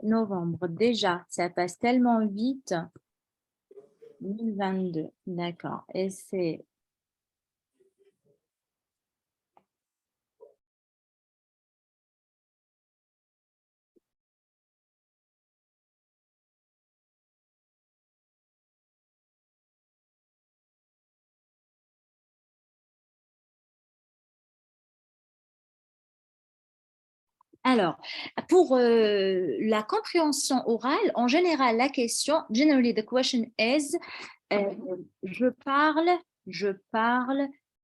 novembre, déjà, ça passe tellement vite. 2022, d'accord. Et c'est... Alors, pour la compréhension orale, en général, la question, generally the question is, euh, je parle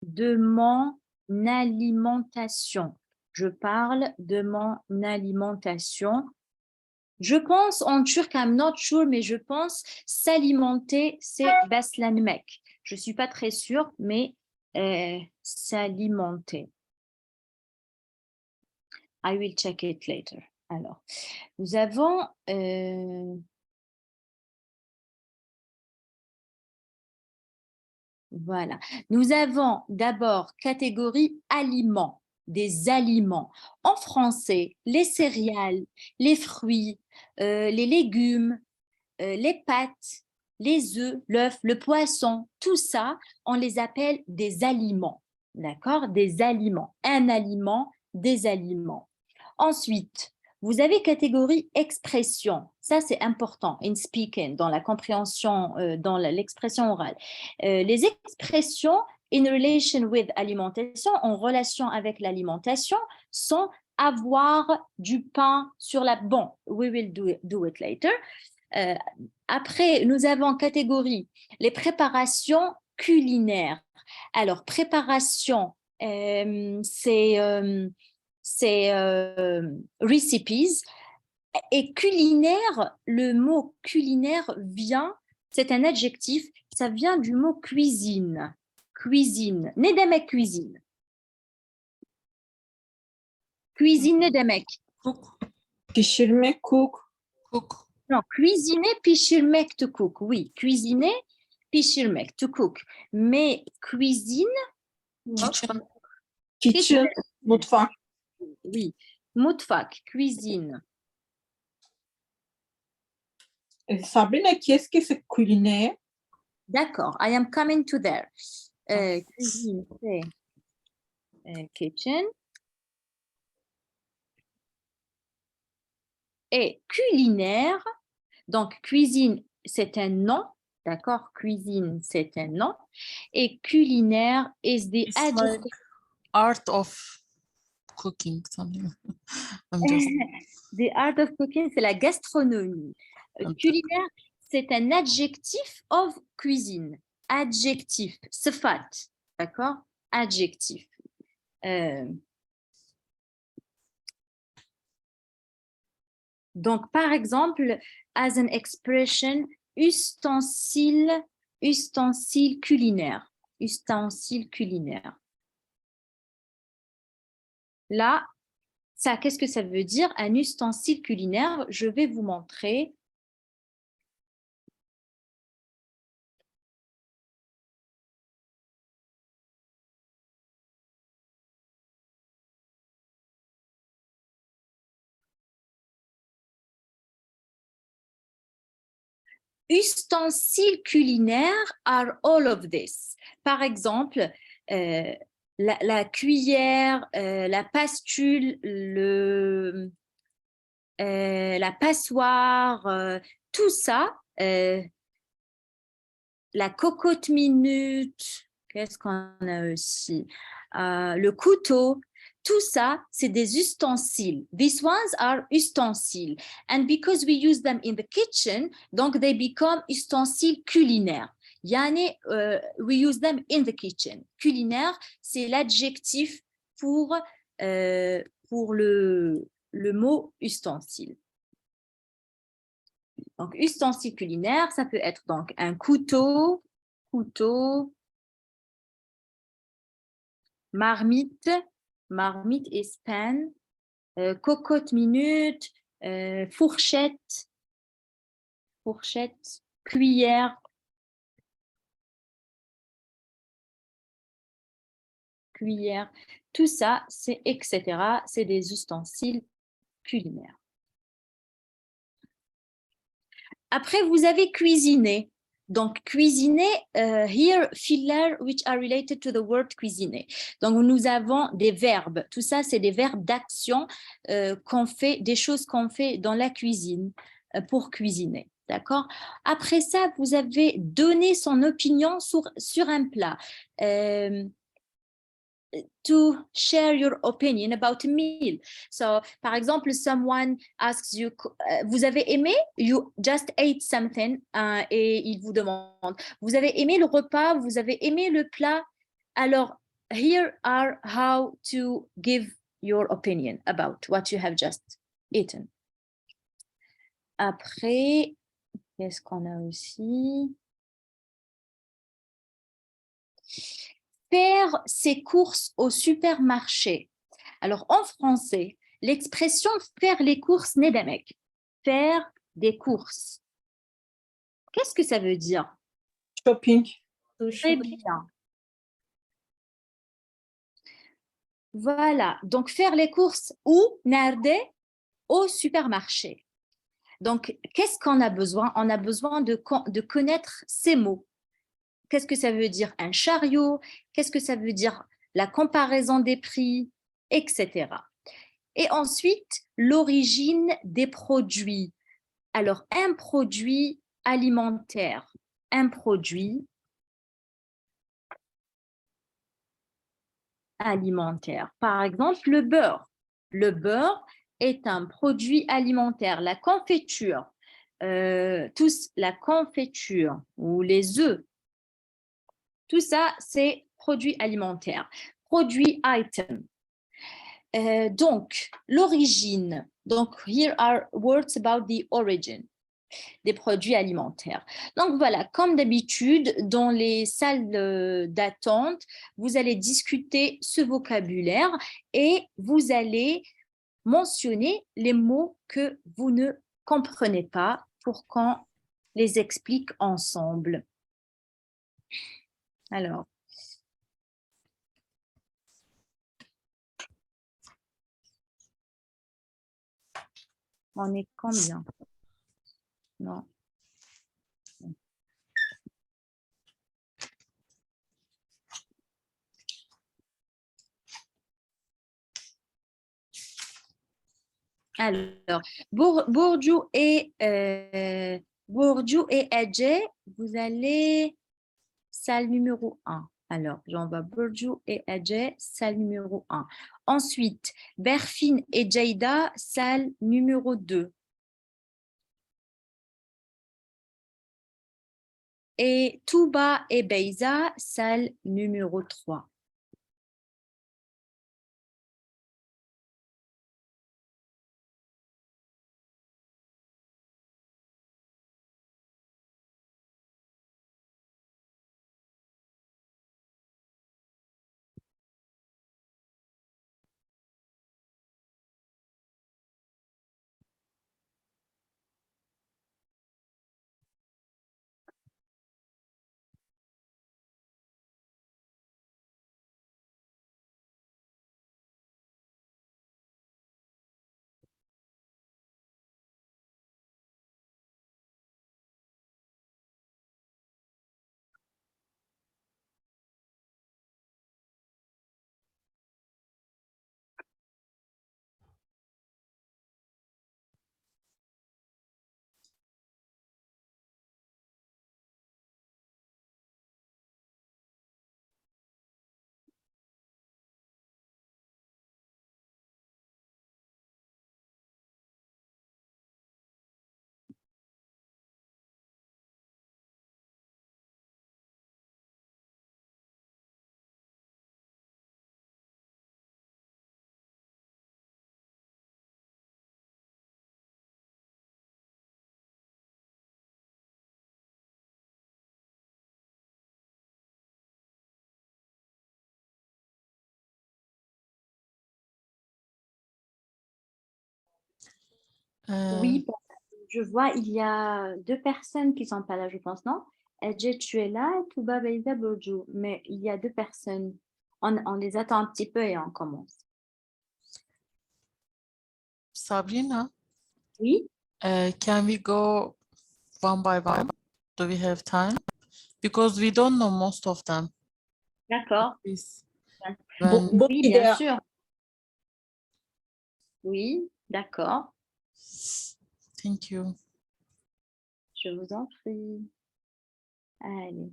de mon alimentation. Je parle de mon alimentation. Je pense en turc, I'm not sure, mais je pense s'alimenter, c'est beslenmek. Je ne suis pas très sûre, mais s'alimenter. I will check it later. Alors, nous avons voilà. Nous avons d'abord catégorie aliments, des aliments. En français, les céréales, les fruits, les légumes, les pâtes, les œufs, l'œuf, le poisson, tout ça, on les appelle des aliments. D'accord? Des aliments. Un aliment, des aliments. Ensuite, vous avez catégorie expression. Ça, c'est important in speaking, dans la compréhension, dans l'expression orale. Les expressions in relation with alimentation, en relation avec l'alimentation, sont avoir du pain sur la... Bon, we will do it later. Après, nous avons catégorie les préparations culinaires. Alors, préparation, c'est recipes. Et culinaire, le mot culinaire vient, c'est un adjectif, ça vient du mot cuisine. Cuisine. Ne demek cuisine. Cuisine ne demek. Cook. Pişirmek, cook. Cook. Non, cuisiner, pişirmek, to cook. Oui, cuisiner, pişirmek, to cook. Mais cuisine, Kitchen. Kitchen, mutfak. oui. Mutfak, cuisine. Sabrina, qu'est-ce que c'est culinaire? D'accord, I am coming to there. Cuisine, c'est kitchen. Et culinaire, donc cuisine, c'est un nom, d'accord? Cuisine, c'est un nom. Et culinaire is the It's adjective. like art of cooking, something. I'm just... The art of cooking, c'est la gastronomie. Culinaire, c'est un adjectif of cuisine. Adjectif, sifat, d'accord? Adjectif. Donc, par exemple, as an expression, ustensile, ustensile culinaire. Ustensile culinaire. Là, ça, qu'est-ce que ça veut dire? Un ustensile culinaire, je vais vous montrer. Ustensiles culinaires are all of this. Par exemple, la cuillère, la pastule, la passoire, tout ça, la cocotte minute, qu'est-ce qu'on a aussi? Le couteau, tout ça, c'est des ustensiles. These ones are ustensiles. And because we use them in the kitchen, donc they become ustensiles culinaires. Yani, we use them in the kitchen. Culinaire, c'est l'adjectif pour le mot ustensile. Donc, ustensile culinaire, ça peut être donc un couteau, marmite, marmite et span, cocotte minute, fourchette, cuillère, tout ça, c'est etc. C'est des ustensiles culinaires. Après, vous avez cuisiné. Donc, cuisiner, here, filler, which are related to the word cuisiner. Donc, nous avons des verbes. Tout ça, c'est des verbes d'action qu'on fait, des choses qu'on fait dans la cuisine pour cuisiner. D'accord? Après ça, vous avez donné son opinion sur un plat. To share your opinion about a meal. So, par exemple, someone asks you, vous avez aimé? You just ate something, et il vous demande, vous avez aimé le repas? Vous avez aimé le plat? Alors, here are how to give your opinion about what you have just eaten. Après, qu'est-ce qu'on a aussi? Faire ses courses au supermarché. Alors, en français, l'expression faire les courses n'est d'un mec. Faire des courses. Qu'est-ce que ça veut dire? Shopping. Très bien. Voilà. Donc, faire les courses où? Nerede? Au supermarché. Donc, qu'est-ce qu'on a besoin? On a besoin de connaître ces mots. Qu'est-ce que ça veut dire un chariot? Qu'est-ce que ça veut dire la comparaison des prix, etc. Et ensuite, l'origine des produits. Alors, un produit alimentaire, un produit alimentaire. Par exemple, le beurre. Le beurre est un produit alimentaire. La confiture, la confiture ou les œufs, tout ça, c'est produit alimentaire. Produit item. Donc, l'origine. Donc, here are words about the origin des produits alimentaires. Donc, voilà, comme d'habitude, dans les salles d'attente, vous allez discuter ce vocabulaire et vous allez mentionner les mots que vous ne comprenez pas pour qu'on les explique ensemble. Alors, on est combien? Non. Alors, Bourdieu et Adjé, vous allez salle numéro 1. Alors, j'envoie Bourdieu et Adjé, salle numéro 1. Ensuite, Berfine et Jaida, salle numéro 2. Et Touba et Beiza, salle numéro 3. Oui, je vois, il y a 2 personnes qui ne sont pas là, je pense, non? Adjé, tu es là, Touba, Beiza, Bourdieu. Mais il y a 2 personnes. On les attend un petit peu et on commence. Sabrina, Oui? can we go one by one? Do we have time? Because we don't know most of them. D'accord. Please. Bonne Oui, bien idée. sûr. Oui, d'accord. Thank you. Je vous en prie. Allez.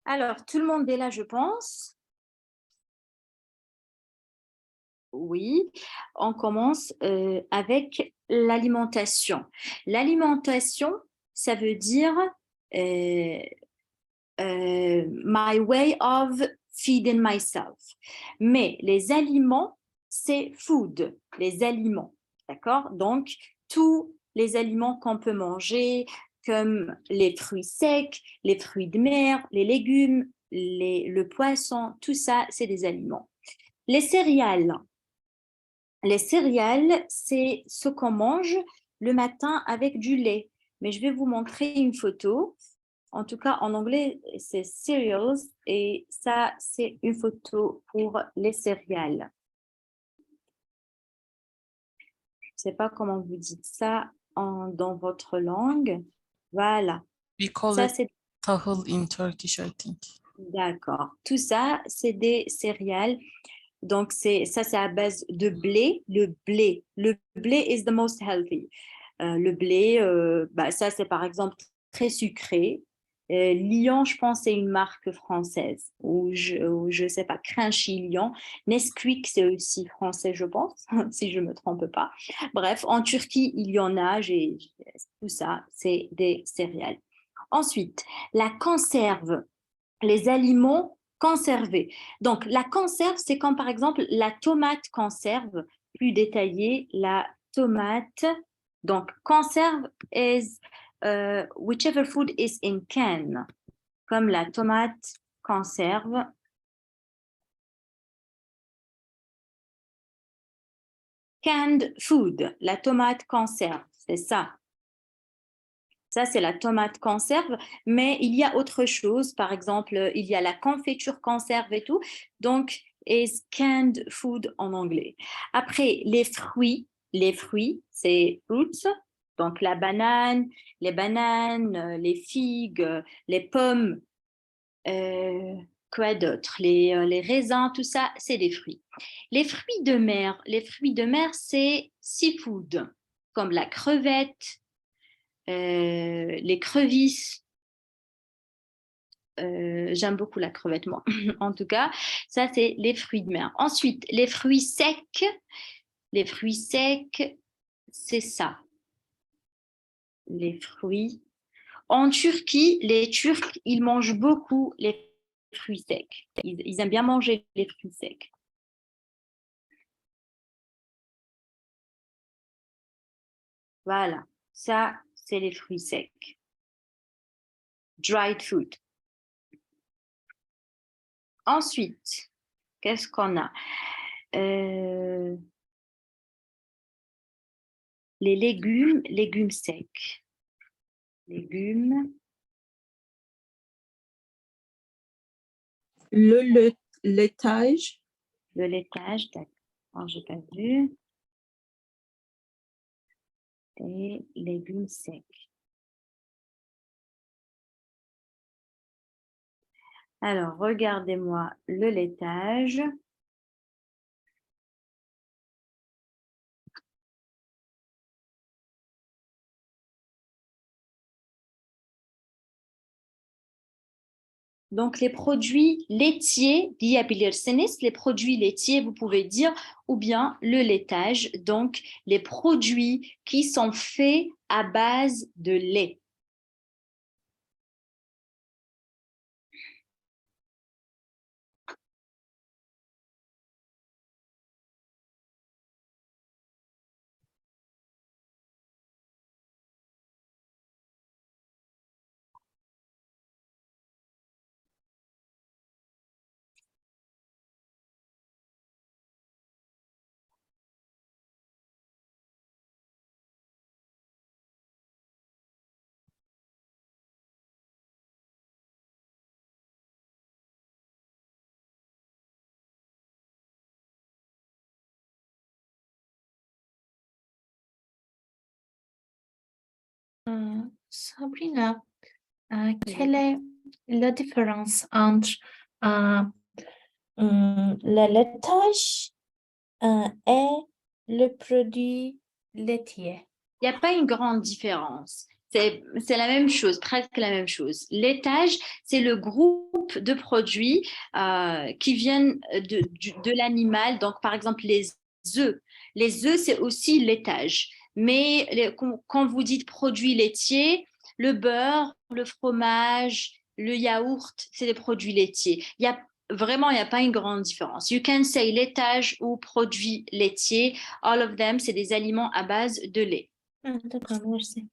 Alors, tout le monde est là, je pense. Oui, on commence avec l'alimentation. L'alimentation, ça veut dire my way of feeding myself. Mais les aliments, c'est food, les aliments, d'accord? Donc, tous les aliments qu'on peut manger, comme les fruits secs, les fruits de mer, les légumes, le poisson, tout ça, c'est des aliments. Les céréales, c'est ce qu'on mange le matin avec du lait. Mais je vais vous montrer une photo. En tout cas, en anglais, c'est cereals et ça, c'est une photo pour les céréales. Je ne sais pas comment vous dites ça dans votre langue. Voilà. We call Ça, it c'est tahıl in Turkish, I think. d'accord. Tout ça, c'est des céréales. Donc, c'est à base de blé. Le blé is the most healthy. Le blé, ça, c'est par exemple très sucré. Lion, je pense, c'est une marque française. Ou je sais pas, Crunchy Lion. Nesquik, c'est aussi français, je pense, si je me trompe pas. Bref, en Turquie, il y en a. Tout ça, c'est des céréales. Ensuite, la conserve, les aliments conservés. Donc, la conserve, c'est comme par exemple la tomate conserve, plus détaillé, la tomate. Donc, conserve is whichever food is in can, comme la tomate conserve. Canned food, la tomate conserve, c'est ça. Ça, c'est la tomate conserve, mais il y a autre chose. Par exemple, il y a la confiture conserve et tout. Donc, is canned food en anglais. Après, les fruits, c'est fruits. Donc, les bananes, les figues, les pommes, quoi d'autre? Les raisins, tout ça, c'est des fruits. Les fruits de mer, c'est seafood, comme la crevette, les crevisses. J'aime beaucoup la crevette, moi. En tout cas, ça, c'est les fruits de mer. Ensuite, les fruits secs. Les fruits secs, c'est ça. Les fruits. En Turquie, les Turcs, ils mangent beaucoup les fruits secs. Ils aiment bien manger les fruits secs. Voilà, ça, c'est les fruits secs. Dried food. Ensuite, qu'est-ce qu'on a? Les légumes secs. Légumes, Le laitage. le laitage, d'accord, j'ai pas vu. Et légumes secs. Alors, regardez-moi le laitage. Donc, les produits laitiers, diabilirseniz, les produits laitiers, vous pouvez dire, ou bien le laitage, donc les produits qui sont faits à base de lait. Sabrina, quelle est la différence entre le laitage et le produit laitier? Il n'y a pas une grande différence. C'est la même chose, presque la même chose. Laitage, c'est le groupe de produits qui viennent de l'animal. Donc, par exemple, les œufs. Les œufs, c'est aussi laitage. Mais quand vous dites produits laitiers, le beurre, le fromage, le yaourt, c'est des produits laitiers. Vraiment, il n'y a pas une grande différence. You can say laitage ou produits laitiers. All of them, c'est des aliments à base de lait. D'accord, merci.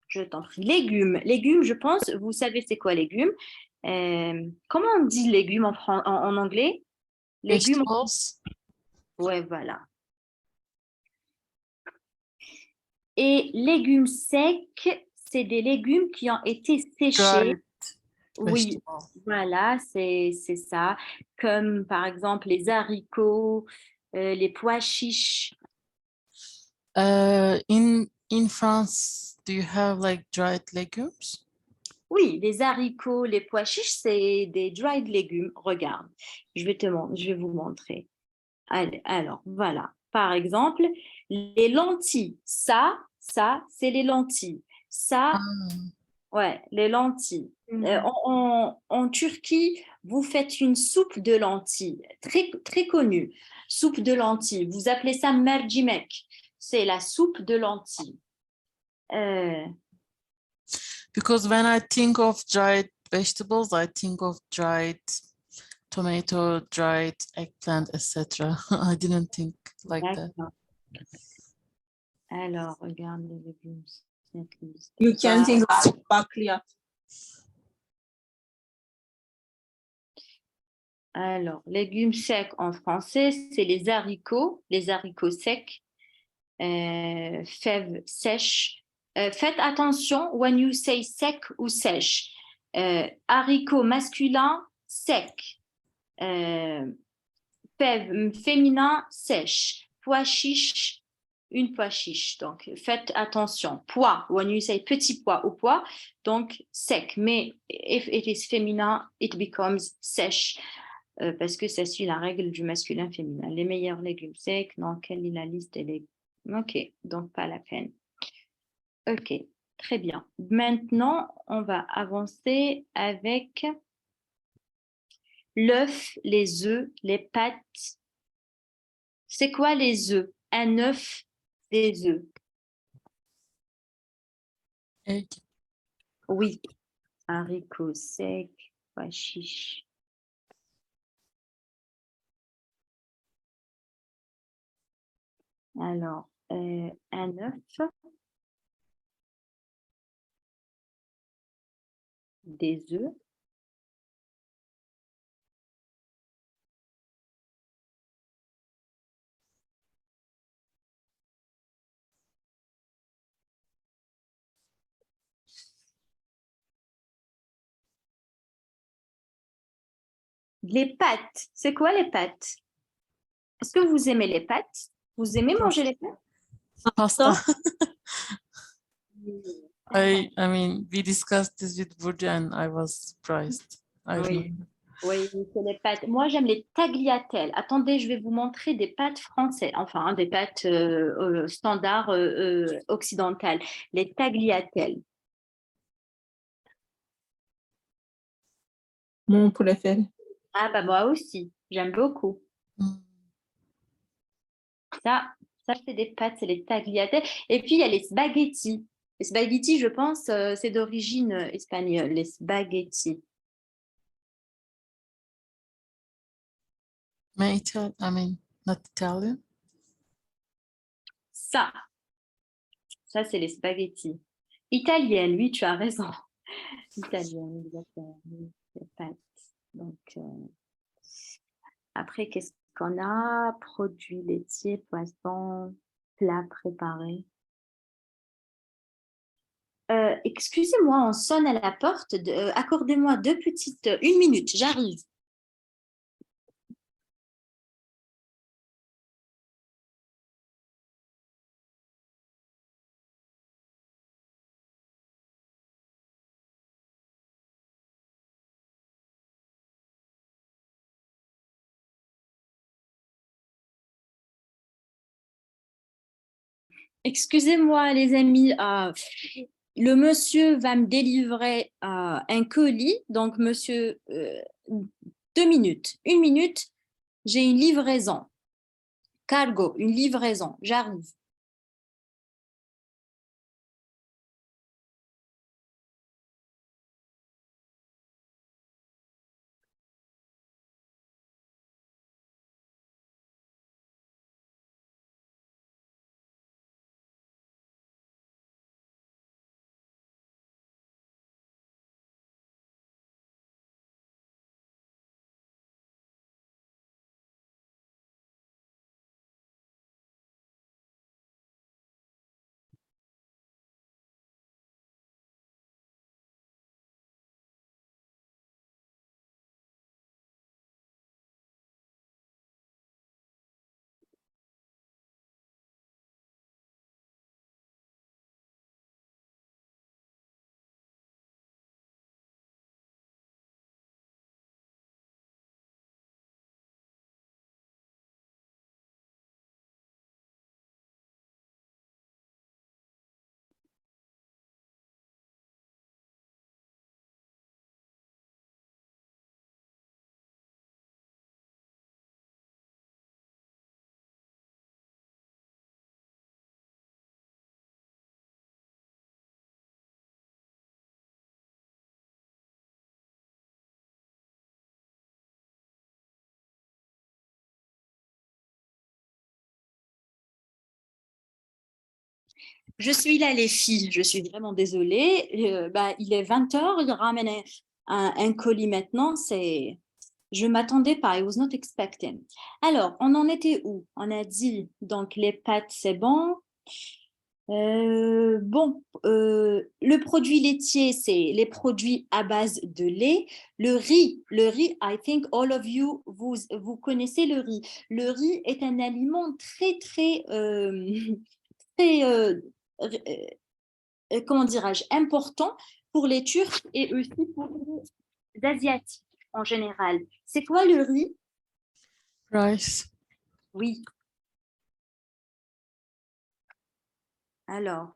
Je t'en prie. Légumes. Légumes, je pense, vous savez c'est quoi légumes. Comment on dit légumes en anglais? Légumes. Vegetables. Ouais, voilà. Et légumes secs, c'est des légumes qui ont été séchés. Dried Oui, vegetables. voilà, c'est ça. Comme par exemple les haricots, les pois chiches. In France, do you have like dried legumes? Oui, les haricots, les pois chiches, c'est des dried légumes. Regarde, je vais vous montrer. Alors, voilà. Par exemple, les lentilles. Ça, c'est les lentilles. Ça, ouais, les lentilles. En Turquie, vous faites une soupe de lentilles, très, très connue. Soupe de lentilles. Vous appelez ça mercimek. C'est la soupe de lentilles. Because when I think of dried vegetables, I think of dried tomato, dried eggplant, etc. I didn't think like that. D'accord. Alors, regarde les légumes. You can think like bakliyat. Alors, légumes secs en français, c'est les haricots secs, fèves sèches. Faites attention when you say sec ou sèche. Haricots masculin, sec. Fèves féminin, sèche. Pois chiche, une pois chiche. Donc, faites attention. Pois, when you say petit pois ou pois, donc sec. Mais if it is féminin, it becomes sèche. Parce que ça suit la règle du masculin-féminin. Les meilleurs légumes secs, non, quelle est la liste des légumes? Ok, donc pas la peine. Ok, très bien. Maintenant, on va avancer avec l'œuf, les œufs, les pâtes. C'est quoi les œufs? Un œuf, des œufs. Egg. Oui, haricots secs, pois chiches. Alors, un œuf, des œufs. Les pâtes, c'est quoi les pâtes? Est-ce que vous aimez les pâtes? Vous aimez manger les pâtes? Pasta. I mean, we discussed this with Burcu and I was surprised. I Oui. remember. Oui, c'est les pâtes. Moi, j'aime les tagliatelles. Attendez, je vais vous montrer des pâtes françaises, enfin, des pâtes standards occidentales. Les tagliatelles. Mon préféré. Ah, bah, moi aussi, j'aime beaucoup. Mm. Ça c'est des pâtes, c'est les tagliatelles. Et puis, il y a les spaghettis. Les spaghettis, je pense, c'est d'origine espagnole, les spaghettis. I mean, not Italian. Ça, c'est les spaghettis. Italienne, oui, tu as raison. Italienne, exactement. Les pâtes. Donc, après, qu'est-ce qu'on a? Produits laitiers, poissons, plats préparés. Excusez-moi, on sonne à la porte. Accordez-moi une minute, j'arrive. Excusez-moi, les amis. Le monsieur va me délivrer un colis. Donc, monsieur, 2 minutes. 1 minute, j'ai une livraison. Cargo, une livraison. J'arrive. Je suis là, les filles. Je suis vraiment désolée. Il est 20 h. Il ramène un colis maintenant. Je ne m'attendais pas. I was not expecting. Alors, on en était où? On a dit, donc, les pâtes, c'est bon. Le produit laitier, c'est les produits à base de lait. Le riz, I think all of you, vous connaissez le riz. Le riz est un aliment très, très, très comment dirais-je, important pour les Turcs et aussi pour les Asiatiques en général. C'est quoi le riz? Rice. Oui. Alors,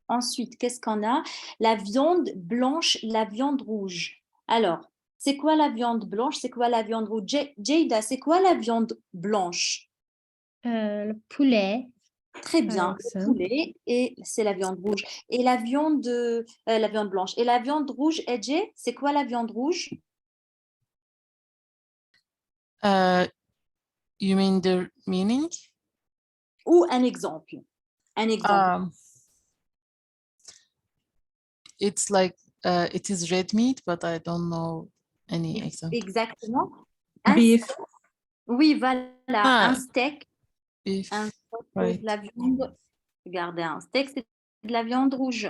ensuite, qu'est-ce qu'on a? La viande blanche, la viande rouge. Alors, c'est quoi la viande blanche? C'est quoi la viande rouge? Jada, c'est quoi la viande blanche? Le poulet, Très par bien, le exemple. poulet et c'est la viande rouge. Et la viande blanche. Et la viande rouge, Edge, c'est quoi la viande rouge? You mean the meaning? Ou un exemple. Un exemple. It's like it is red meat, but I don't know any example. Exactement. Beef. Oui, voilà, un steak. Beef, Un steak, c'est right. de la viande. Regardez, un steak, c'est de la viande rouge.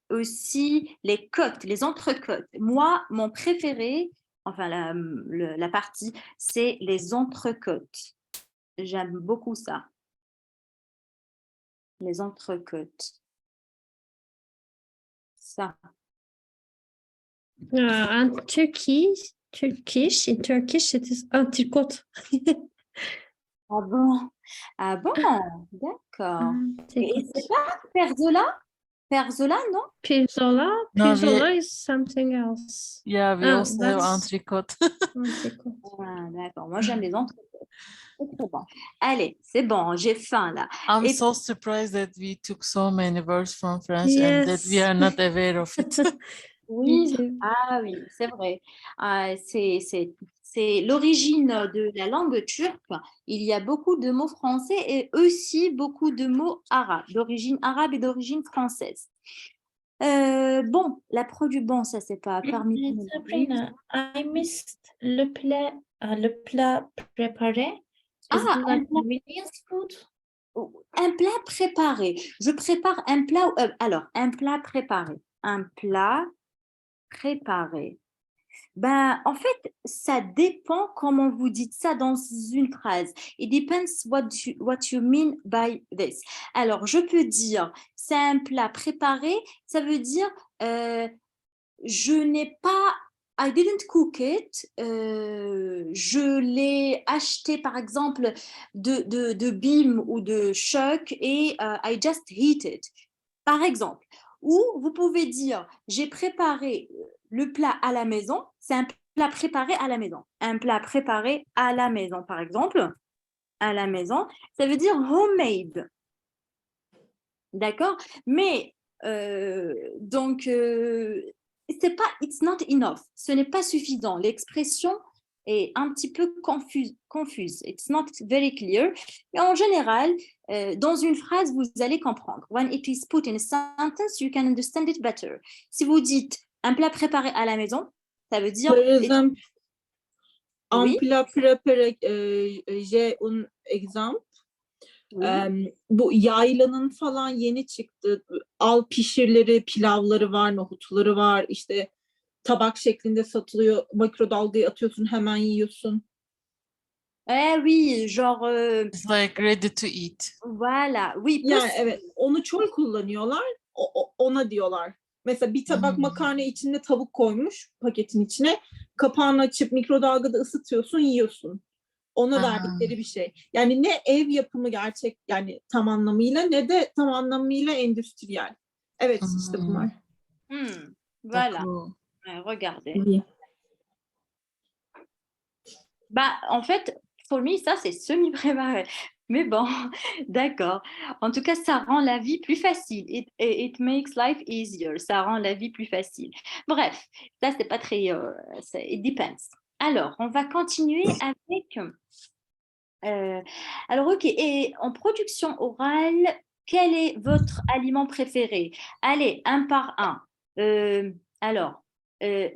Aussi, les côtes, les entrecôtes. Moi, mon préféré, enfin la partie, c'est les entrecôtes. J'aime beaucoup ça. Les entrecôtes. Ça. En Turkish, in Turkish, it is antrikot. Ah bon? Ah bon? D'accord. Et Antrikot. c'est pas perzola? Perzola, non? Pirzola, No, pirzola is something else. Yeah, we also have that's entrecote. antrikot. Ah, d'accord. Moi, j'aime les entrecôtes. C'est très bon. Allez, c'est bon, j'ai faim là. I'm Et so surprised that we took so many words from French and that we Yes. are not aware of it. oui, Me too. ah oui, c'est vrai. C'est l'origine de la langue turque. Il y a beaucoup de mots français et aussi beaucoup de mots arabes, d'origine arabe et d'origine française. Bon, bon, ça c'est pas parmi Mais nous. Sabrina, I missed le plat préparé. Is it Ah, like convenience food? un plat préparé. Je prépare un plat. Alors, un plat préparé. Un plat préparé. Ben, en fait, ça dépend comment vous dites ça dans une phrase. It depends what you mean by this. Alors, je peux dire, c'est un plat préparé, ça veut dire, je n'ai pas I didn't cook it. Je l'ai acheté, par exemple, de Bim ou de Choc et I just heat it. Par exemple. Ou vous pouvez dire, j'ai préparé le plat à la maison. C'est un plat préparé à la maison. Un plat préparé à la maison, par exemple. À la maison, ça veut dire homemade. D'accord? Mais, donc, c'est pas, it's not enough. Ce n'est pas suffisant. L'expression est un petit peu confuse. It's not very clear. Mais en général, dans une phrase, vous allez comprendre. When it is put in a sentence, you can understand it better. Si vous dites un plat préparé à la maison, ça veut dire... Par exemple, un Oui, plat préparé, j'ai un exemple. oui. Bu yaylanın falan yeni çıktı. Al pişirleri, pilavları var, nohutları var. İşte tabak şeklinde satılıyor. Mikrodalgaya atıyorsun, hemen yiyorsun. Oui, genre, It's like ready to eat. voilà. Oui, Yani possible. evet, onu çok kullanıyorlar. Ona diyorlar. Mesela bir tabak makarna içinde tavuk koymuş paketin içine. Kapağını açıp mikrodalgada ısıtıyorsun, yiyorsun. Ona verdikleri bir şey. Yani ne ev yapımı gerçek yani tam anlamıyla ne de tam anlamıyla endüstriyel. Evet işte bunlar. Voilà. D'accord. Regardez. Oui. Bah, en fait, pour me, ça, c'est semi-préparé. Mais bon, d'accord. En tout cas, ça rend la vie plus facile. It makes life easier. Ça rend la vie plus facile. Bref, ça, c'est pas très... it depends. Alors, on va continuer avec... alors, OK. Et en production orale, quel est votre aliment préféré? Allez, un par un. Alors,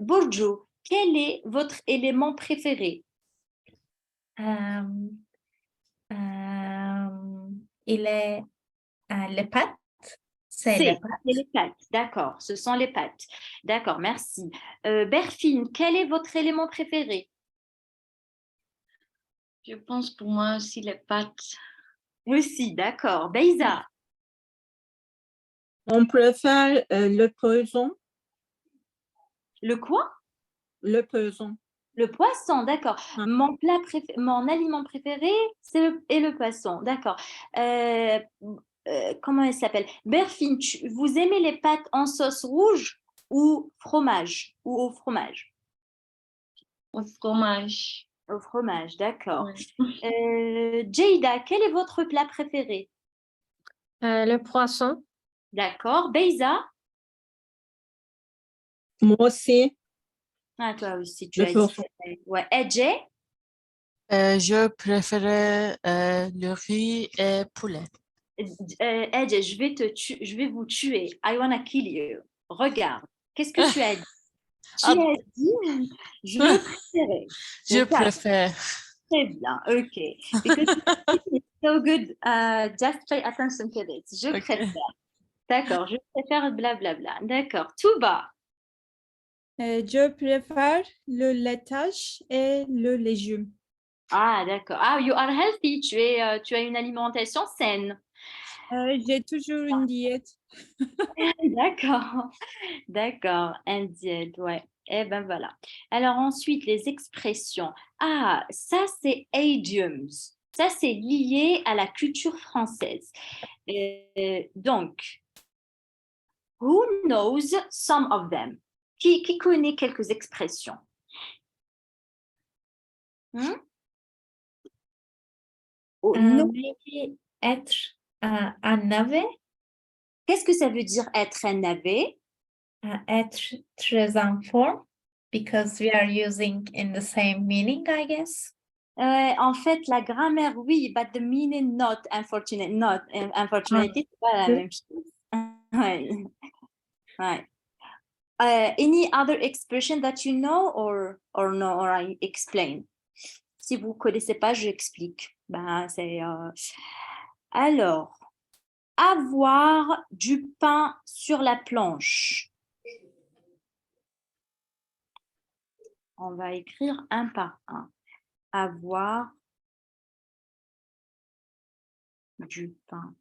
Borjo, quel est votre élément préféré? Il est les pâtes. C'est les C'est pâtes. les pâtes, d'accord, ce sont les pâtes. D'accord, merci. Berfine, quel est votre élément préféré? Je pense pour moi aussi les pâtes. Aussi, d'accord. Beyza, On préfère le poisson. le quoi? Le poisson. Le poisson, d'accord. Ah. Mon aliment préféré, c'est le poisson, d'accord. Comment elle s'appelle? Berfine, vous aimez les pâtes en sauce rouge ou fromage? Ou au fromage? Au fromage. Au fromage, d'accord. Ouais. Jada, quel est votre plat préféré? Le poisson. D'accord. Beyza? Moi aussi. Ah, toi aussi, tu Le as dit. poisson. Ouais. Ece? Je préférais le riz et poulet. Ece, je vais vous tuer. I wanna kill you. Regarde, qu'est-ce que tu as dit? Tu Ah. as dit, je préférais. Je C'est ça, préfère. très bien, ok. Because it's so good, just pay attention to this. Je Ok. préfère. D'accord, je préfère blablabla. D'accord, tout bas. Je préfère le laitage et le légume. Ah, d'accord. Ah, you are healthy. Tu as une alimentation saine. J'ai toujours une diète. D'accord, d'accord, indienne, ouais. Eh ben voilà. Alors ensuite, les expressions. Ah, ça c'est idioms. Ça c'est lié à la culture française. Donc, who knows some of them? Qui connaît quelques expressions? Oh, non. Maybe être un navet. Qu'est-ce que ça veut dire être un navet? Être très en forme, because we are using in the same meaning, I guess. En fait, la grammaire, oui, but the meaning not, unfortunately, c'est pas la Oui. même chose. Ouais. Ouais. Any other expression that you know or no, or I explain? Si vous connaissez pas, je explique. Ben, c'est alors, avoir du pain sur la planche. On va écrire un par un. Avoir du pain.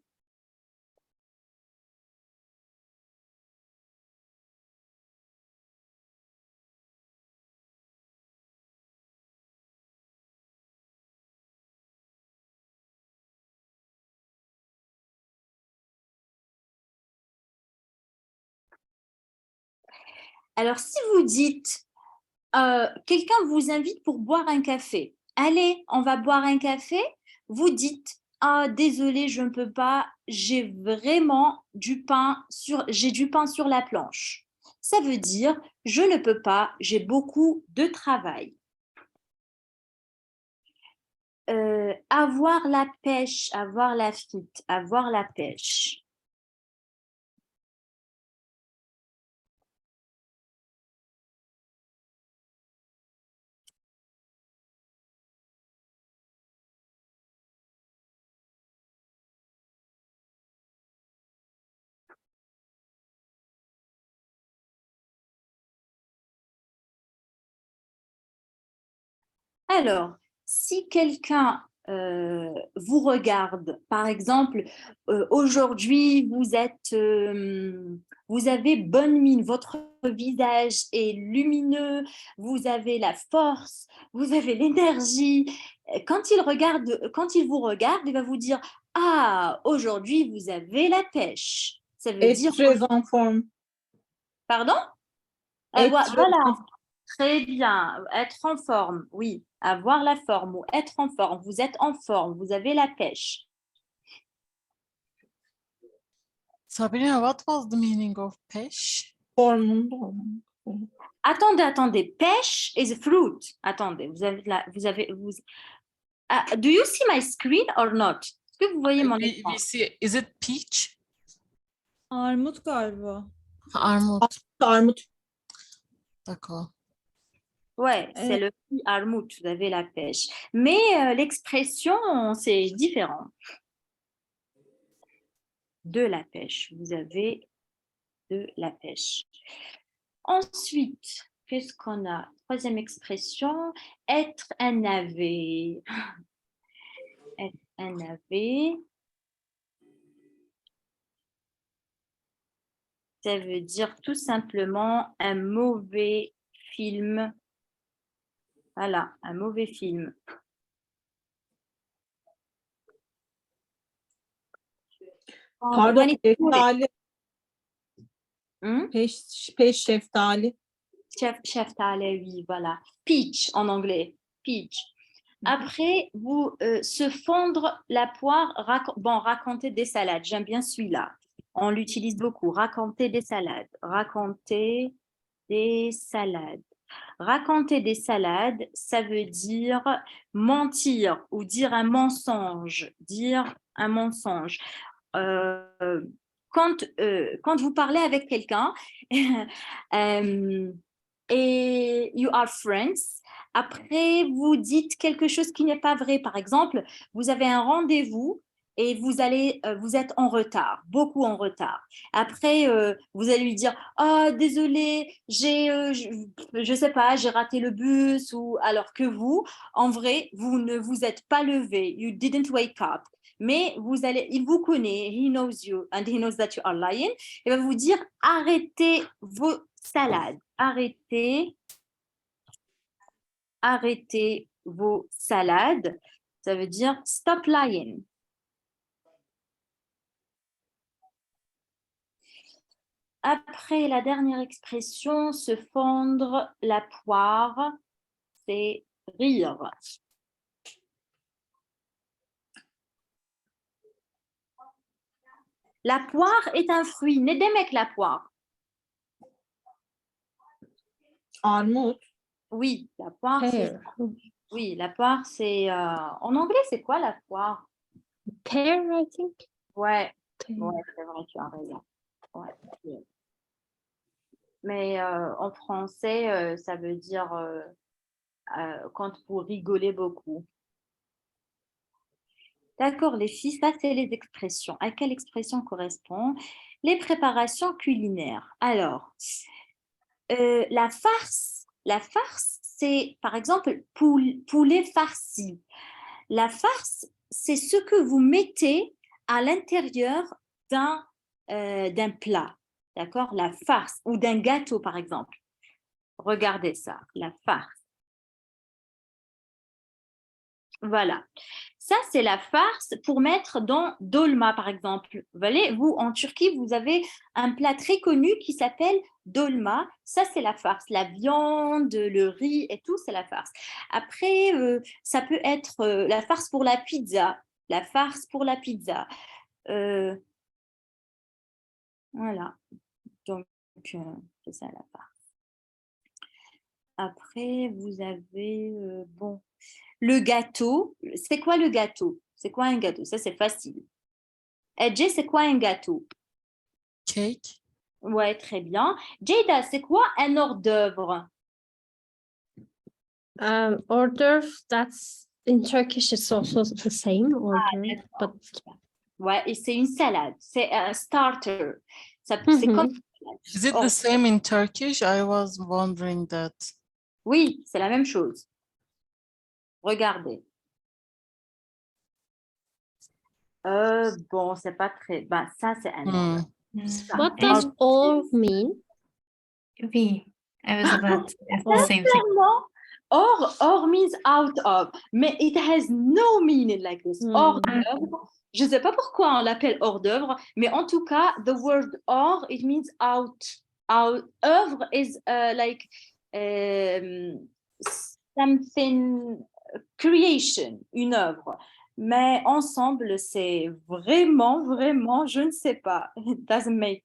Alors, si vous dites, quelqu'un vous invite pour boire un café. Allez, on va boire un café. Vous dites, ah, désolé, je ne peux pas. J'ai vraiment j'ai du pain sur la planche. Ça veut dire, je ne peux pas, j'ai beaucoup de travail. Avoir la pêche, avoir la frite, avoir la pêche. Alors, si quelqu'un vous regarde, par exemple, aujourd'hui, vous avez bonne mine, votre visage est lumineux, vous avez la force, vous avez l'énergie. Quand il vous regarde, il va vous dire, ah, aujourd'hui, vous avez la pêche. Ça veut Être dire, très en forme. pardon? Être Voilà. Très bien, être en forme, oui, avoir la forme ou être en forme, vous êtes en forme, vous avez la pêche. Sabrina, what was the meaning of peş? formunda olmak. Attendez, pêche is fruit. Attendez, do you see my screen or not? Est-ce que vous voyez mon écran? We see, is it peach? Armut galiba. Armut. Armut. D'accord. Ouais, c'est le fruit armut, vous avez la pêche. Mais l'expression, c'est différent. De la pêche, vous avez de la pêche. Ensuite, qu'est-ce qu'on a? Troisième expression, être un navet. Être un navet. Ça veut dire tout simplement un mauvais film. Voilà, un mauvais film. Pardon, şeftali. Hmm? Peş şeftali. Şeftali, oui, voilà. Peach en anglais. Peach. Après, se fondre la poire, raconter des salades. J'aime bien celui-là. On l'utilise beaucoup. Raconter des salades. Raconter des salades. Raconter des salades, ça veut dire mentir ou dire un mensonge. Dire un mensonge. Quand vous parlez avec quelqu'un et you are friends, après vous dites quelque chose qui n'est pas vrai. Par exemple, vous avez un rendez-vous et vous êtes en retard, beaucoup en retard. Après, vous allez lui dire, oh, désolé, je sais pas, j'ai raté le bus, ou alors que vous, en vrai, vous ne vous êtes pas levé, you didn't wake up. Mais il vous connaît, he knows you and he knows that you are lying. Il va vous dire, arrêtez vos salades, arrêtez vos salades. Ça veut dire stop lying. Après, la dernière expression, se fondre la poire, c'est rire. La poire est un fruit. Ne demek la poire? Armut. Oui, la poire, c'est... Oui, la poire, c'est... En anglais, c'est quoi la poire? Pear, I think. Ouais, c'est vrai, tu as raison. Ouais. Mais en français, ça veut dire quand vous rigolez beaucoup. D'accord, les filles, ça, c'est les expressions. À quelle expression correspond? Les préparations culinaires. Alors, la farce, c'est, par exemple, poulet farci. La farce, c'est ce que vous mettez à l'intérieur d'un plat. D'accord? La farce, ou d'un gâteau, par exemple. Regardez ça, la farce. Voilà. Ça, c'est la farce pour mettre dans dolma, par exemple. Vous voyez, vous, en Turquie, vous avez un plat très connu qui s'appelle dolma. Ça, c'est la farce. La viande, le riz et tout, c'est la farce. Après, ça peut être la farce pour la pizza. La farce pour la pizza. Euh, voilà. Donc, c'est ça la farce. Après, vous avez, bon, le gâteau. C'est quoi le gâteau? C'est quoi un gâteau? Ça, c'est facile. Jay, c'est quoi un gâteau? Cake. Ouais, très bien. Jada, c'est quoi un hors d'œuvre? Hors d'oeuvre, that's in Turkish, it's also the same, hors d'oeuvre, but Ouais, et c'est une salade. C'est un starter. C'est comme une salade. Is it Hors- the same in Turkish? I was wondering that. Oui, c'est la même chose. Regardez. Bon, c'est pas très. Ben, ça, c'est un hors d'œuvre. Ça. what does all mean? We. I was about to ask the same thing. Sincèrement, or means out of, mais it has no meaning like this. Hors d'œuvre. Je ne sais pas pourquoi on l'appelle hors d'œuvre, mais en tout cas, the word or, it means out. Œuvre is like something, creation, une œuvre. Mais ensemble, c'est vraiment, vraiment, je ne sais pas. It doesn't make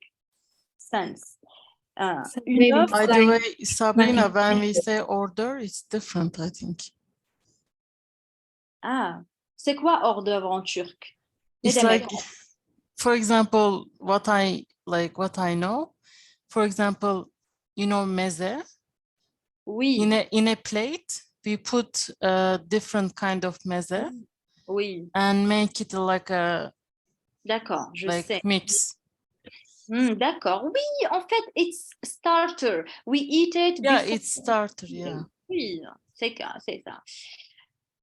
sense. So Une maybe œuvre, By it's the like way, Sabrina, nothing. when we say order, it's different, I think. c'est quoi hors d'œuvre en turc? Ne It's demek? like, for example, what I know. For example, you know, meze. Oui, In a plate, we put a different kind of meze oui, and make it like a d'accord, je sais. mix. D'accord, oui, en fait, it's starter. We eat it Yeah, before. it's starter. Yeah. Oui, c'est ça.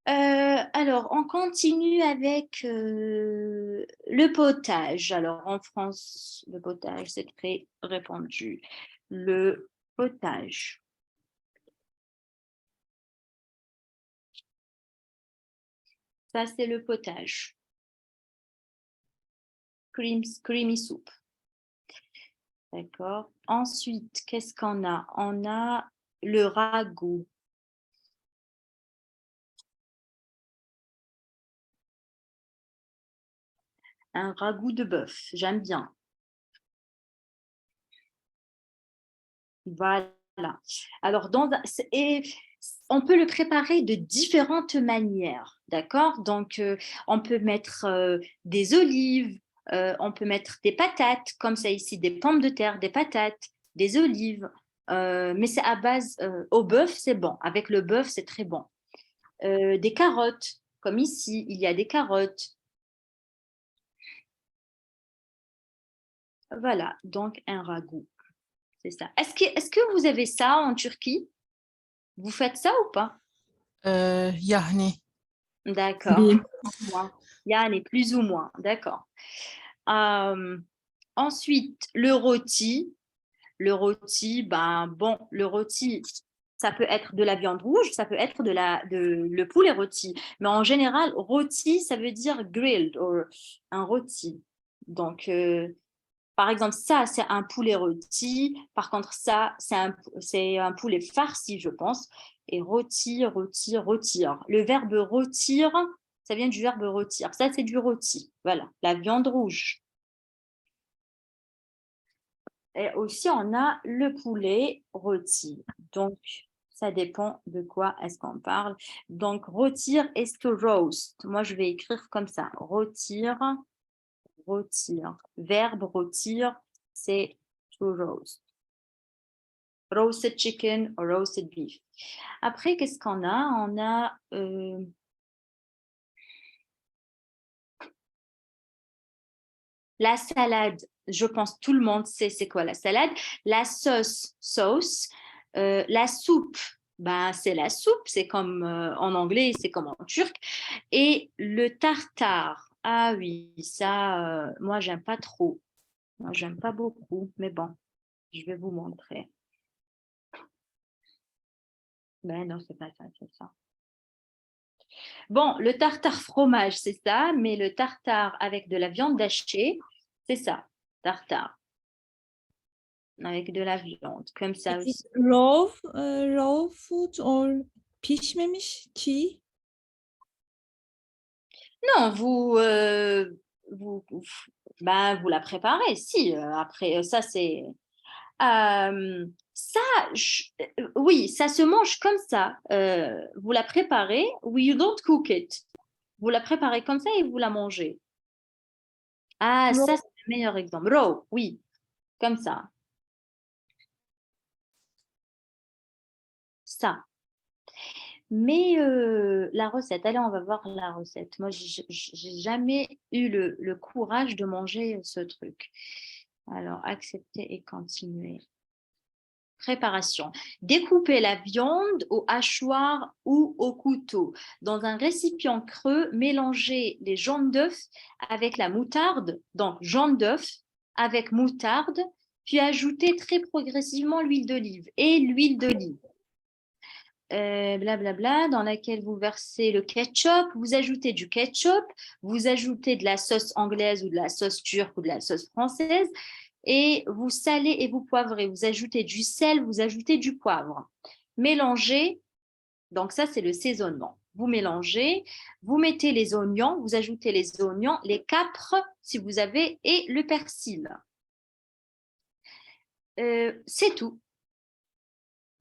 Alors, on continue avec le potage. Alors, en France, le potage, c'est très répandu. Le potage. Ça, c'est le potage. Creamy soup. D'accord. Ensuite, qu'est-ce qu'on a? On a le ragoût. Un ragoût de bœuf, j'aime bien. Voilà. Alors, on peut le préparer de différentes manières, d'accord? Donc, on peut mettre des olives, on peut mettre des patates, comme ça ici, des pommes de terre, des patates, des olives. Mais c'est à base, au bœuf, c'est bon. Avec le bœuf, c'est très bon. Des carottes, comme ici, il y a des carottes. Voilà, donc un ragoût. C'est ça. Est-ce que vous avez ça en Turquie? Vous faites ça ou pas? Yahni. D'accord. Oui. Yani, plus ou moins. D'accord. Ensuite, le rôti. Le rôti, ben bon, le rôti, ça peut être de la viande rouge, ça peut être le poulet rôti. Mais en général, rôti, ça veut dire grilled, ou un rôti. Donc, par exemple, ça, c'est un poulet rôti. Par contre, ça, c'est un poulet farci, je pense. Et rôtir. Le verbe rôtir, ça vient du verbe rôtir. Ça, c'est du rôti. Voilà, la viande rouge. Et aussi, on a le poulet rôti. Donc, ça dépend de quoi est-ce qu'on parle. Donc, rôtir est to roast. Moi, je vais écrire comme ça. Rôtir. Verbe rôtir, c'est to roast. Roasted chicken or roasted beef. Après, qu'est-ce qu'on a? On a la salade. Je pense tout le monde sait c'est quoi la salade. La sauce. La soupe, ben, c'est la soupe. C'est comme en anglais, c'est comme en turc. Et le tartare. Ah oui, ça, moi, j'aime pas trop. Moi, j'aime pas beaucoup, mais bon, je vais vous montrer. Ben non, c'est pas ça, c'est ça. Bon, le tartare fromage, c'est ça, mais le tartare avec de la viande hachée, c'est ça, tartare. Avec de la viande, comme ça Is it aussi. raw food or pişmemiş çiğ? Non, vous la préparez, si. Après, ça, c'est... ça, oui, ça se mange comme ça. Vous la préparez, oui, you don't cook it. Vous la préparez comme ça et vous la mangez. Ah, Raw. ça, c'est le meilleur exemple. Raw, oui, comme ça. Ça. Mais la recette, allez, on va voir la recette. Moi, j'ai jamais eu le courage de manger ce truc. Alors, accepter et continuer. Préparation. Découpez la viande au hachoir ou au couteau. Dans un récipient creux, mélangez les jaunes d'œuf avec la moutarde. Donc, jaune d'œuf avec moutarde, puis ajoutez très progressivement l'huile d'olive et l'huile d'olive. Blablabla, dans laquelle vous versez le ketchup, vous ajoutez du ketchup, vous ajoutez de la sauce anglaise ou de la sauce turque ou de la sauce française, et vous salez et vous poivrez. Vous ajoutez du sel, vous ajoutez du poivre. Mélangez, donc ça c'est le saisonnement. Vous mélangez, vous mettez les oignons, vous ajoutez les oignons, les capres si vous avez, et le persil. C'est tout.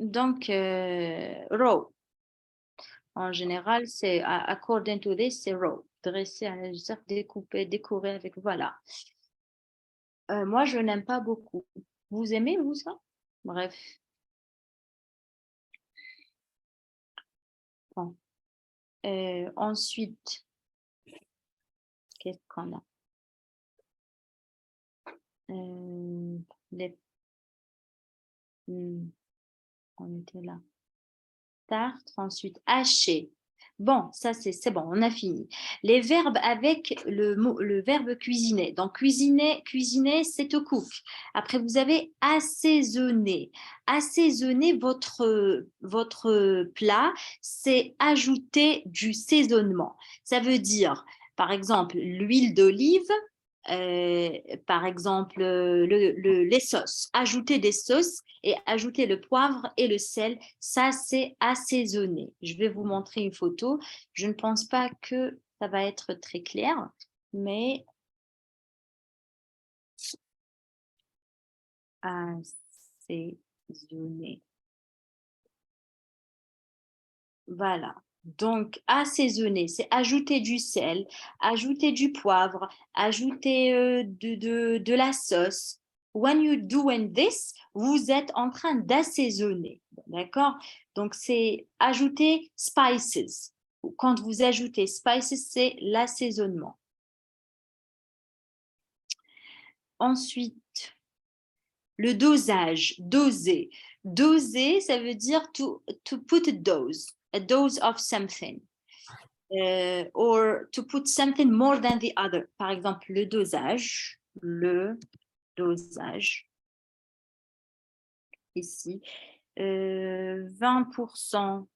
Donc, raw. En général, c'est according to this, c'est raw. Dresser à la légère, découper, décorer avec, voilà. Moi, je n'aime pas beaucoup. Vous aimez, vous, ça? Bref. Bon. Ensuite, qu'est-ce qu'on a? Les... on était là. Tarte, ensuite hacher. Bon, ça c'est bon, on a fini. Les verbes avec le verbe cuisiner. Donc cuisiner, c'est to cook. Après vous avez assaisonner. Assaisonner votre plat, c'est ajouter du saisonnement. Ça veut dire, par exemple, l'huile d'olive. Par exemple, les sauces. Ajouter des sauces et ajouter le poivre et le sel, ça c'est assaisonner. Je vais vous montrer une photo. Je ne pense pas que ça va être très clair, mais assaisonner. Voilà. Donc, assaisonner, c'est ajouter du sel, ajouter du poivre, ajouter de la sauce. When you're doing this, vous êtes en train d'assaisonner. D'accord? Donc, c'est ajouter spices. Quand vous ajoutez spices, c'est l'assaisonnement. Ensuite, le dosage, doser. Doser, ça veut dire to put a dose of something. Or to put something more than the other. Par exemple, le dosage, ici, 20%,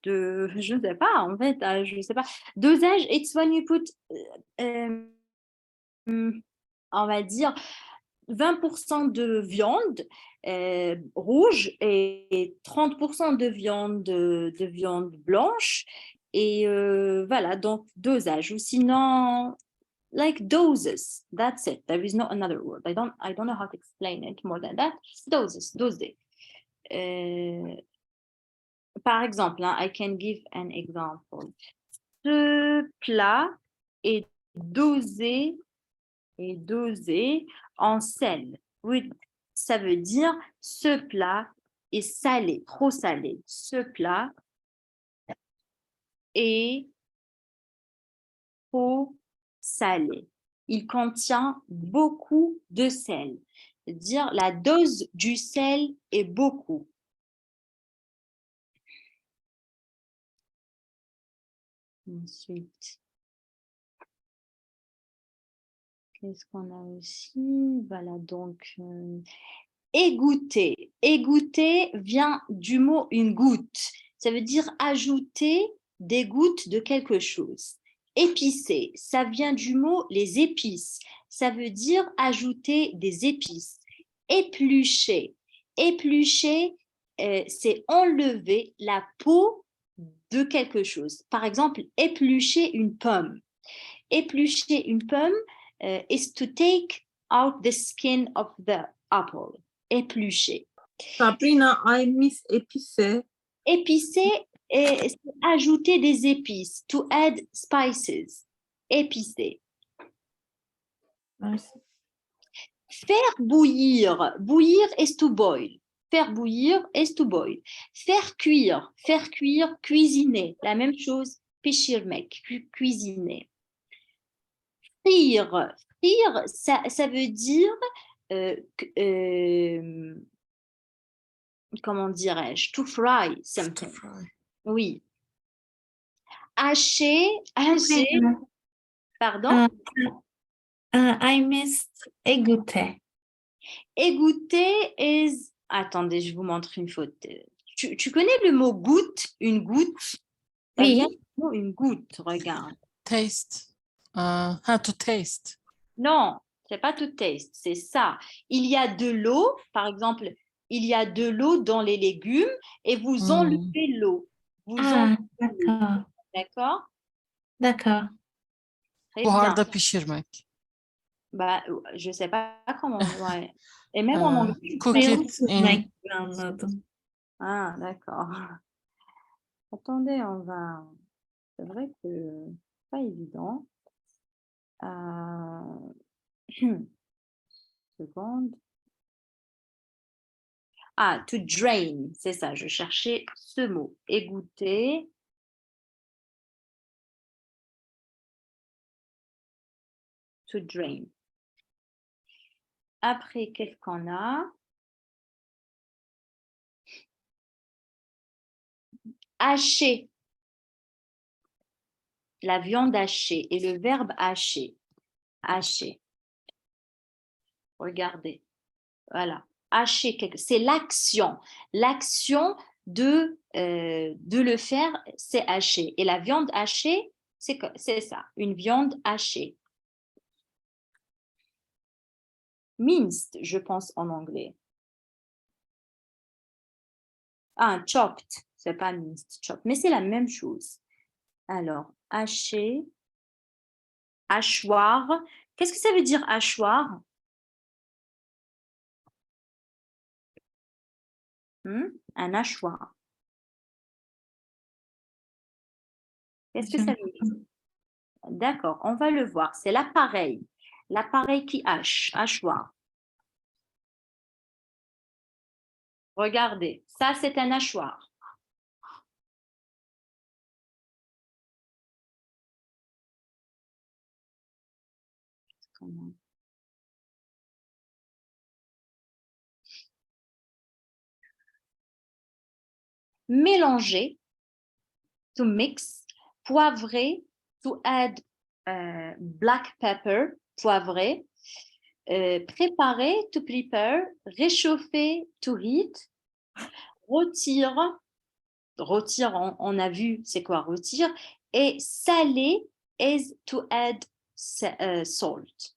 je ne sais pas, en fait, je ne sais pas. Dosage, it's when you put, on va dire, 20% de viande rouge et 30% de viande blanche. Et voilà, donc dosage. Ou sinon, like doses. That's it. There is no another word. I don't know how to explain it more than that. Doses, doser. Par exemple, I can give an example. Ce plat est dosé en sel. Oui, ça veut dire ce plat est salé, trop salé. Ce plat est trop salé. Il contient beaucoup de sel. C'est-à-dire la dose du sel est beaucoup. Ensuite, qu'est-ce qu'on a aussi? Voilà, donc Égoutter. Égoutter vient du mot une goutte. Ça veut dire ajouter des gouttes de quelque chose. Épicer, ça vient du mot les épices. Ça veut dire ajouter des épices. Éplucher. Éplucher, c'est enlever la peau de quelque chose. Par exemple, éplucher une pomme. Éplucher une pomme is to take out the skin of the apple. Éplucher. Sabrina, I miss épicer. Épicer, c'est ajouter des épices. To add spices. Épicer. Merci. Faire bouillir. Bouillir is to boil. Faire bouillir is to boil. Faire cuire. Faire cuire, cuisiner. La même chose. Pişirmek, cuisiner. Frire. Frire, ça veut dire, comment dirais-je, to fry To something. fry. Oui. Hacher, hacher, pardon. I missed égoutter. Égoutter is, attendez, je vous montre une faute. Tu connais le mot goutte, une goutte? Ça Oui. vient du mot une goutte, regarde. Taste. To taste. Non, c'est pas to taste, c'est ça. Il y a de l'eau, par exemple, il y a de l'eau dans les légumes et vous enlevez l'eau. Vous Ah, enlevez l'eau. d'accord. D'accord? D'accord. Très bien. Buharda pişirmek. Bah, je sais pas comment. Ouais. Et même en anglais. Cook Suyu it in. süzmek gibi anladım. Ah, d'accord. Attendez, on va. C'est vrai que c'est pas évident. Seconde. Ah, to drain, c'est ça. Je cherchais ce mot. Égoutter. To drain. Après, qu'est-ce qu'on a? Hacher. La viande hachée et le verbe hacher. Hacher. Regardez. Voilà. Hacher, c'est l'action. L'action de le faire, c'est hacher. Et la viande hachée, c'est ça. Une viande hachée. Minced, je pense en anglais. Ah, chopped. C'est pas minced, chopped. Mais c'est la même chose. Alors, hacher. Hachoir. Qu'est-ce que ça veut dire hachoir? Un hachoir. Qu'est-ce que ça veut dire? D'accord, on va le voir. C'est l'appareil. L'appareil qui hache, hachoir. Regardez, ça c'est un hachoir. Comment? Mélanger, to mix, poivrer, to add black pepper, poivrer, préparer, to prepare, réchauffer, to heat, rôtir, on a vu c'est quoi rôtir, et saler is to add salt.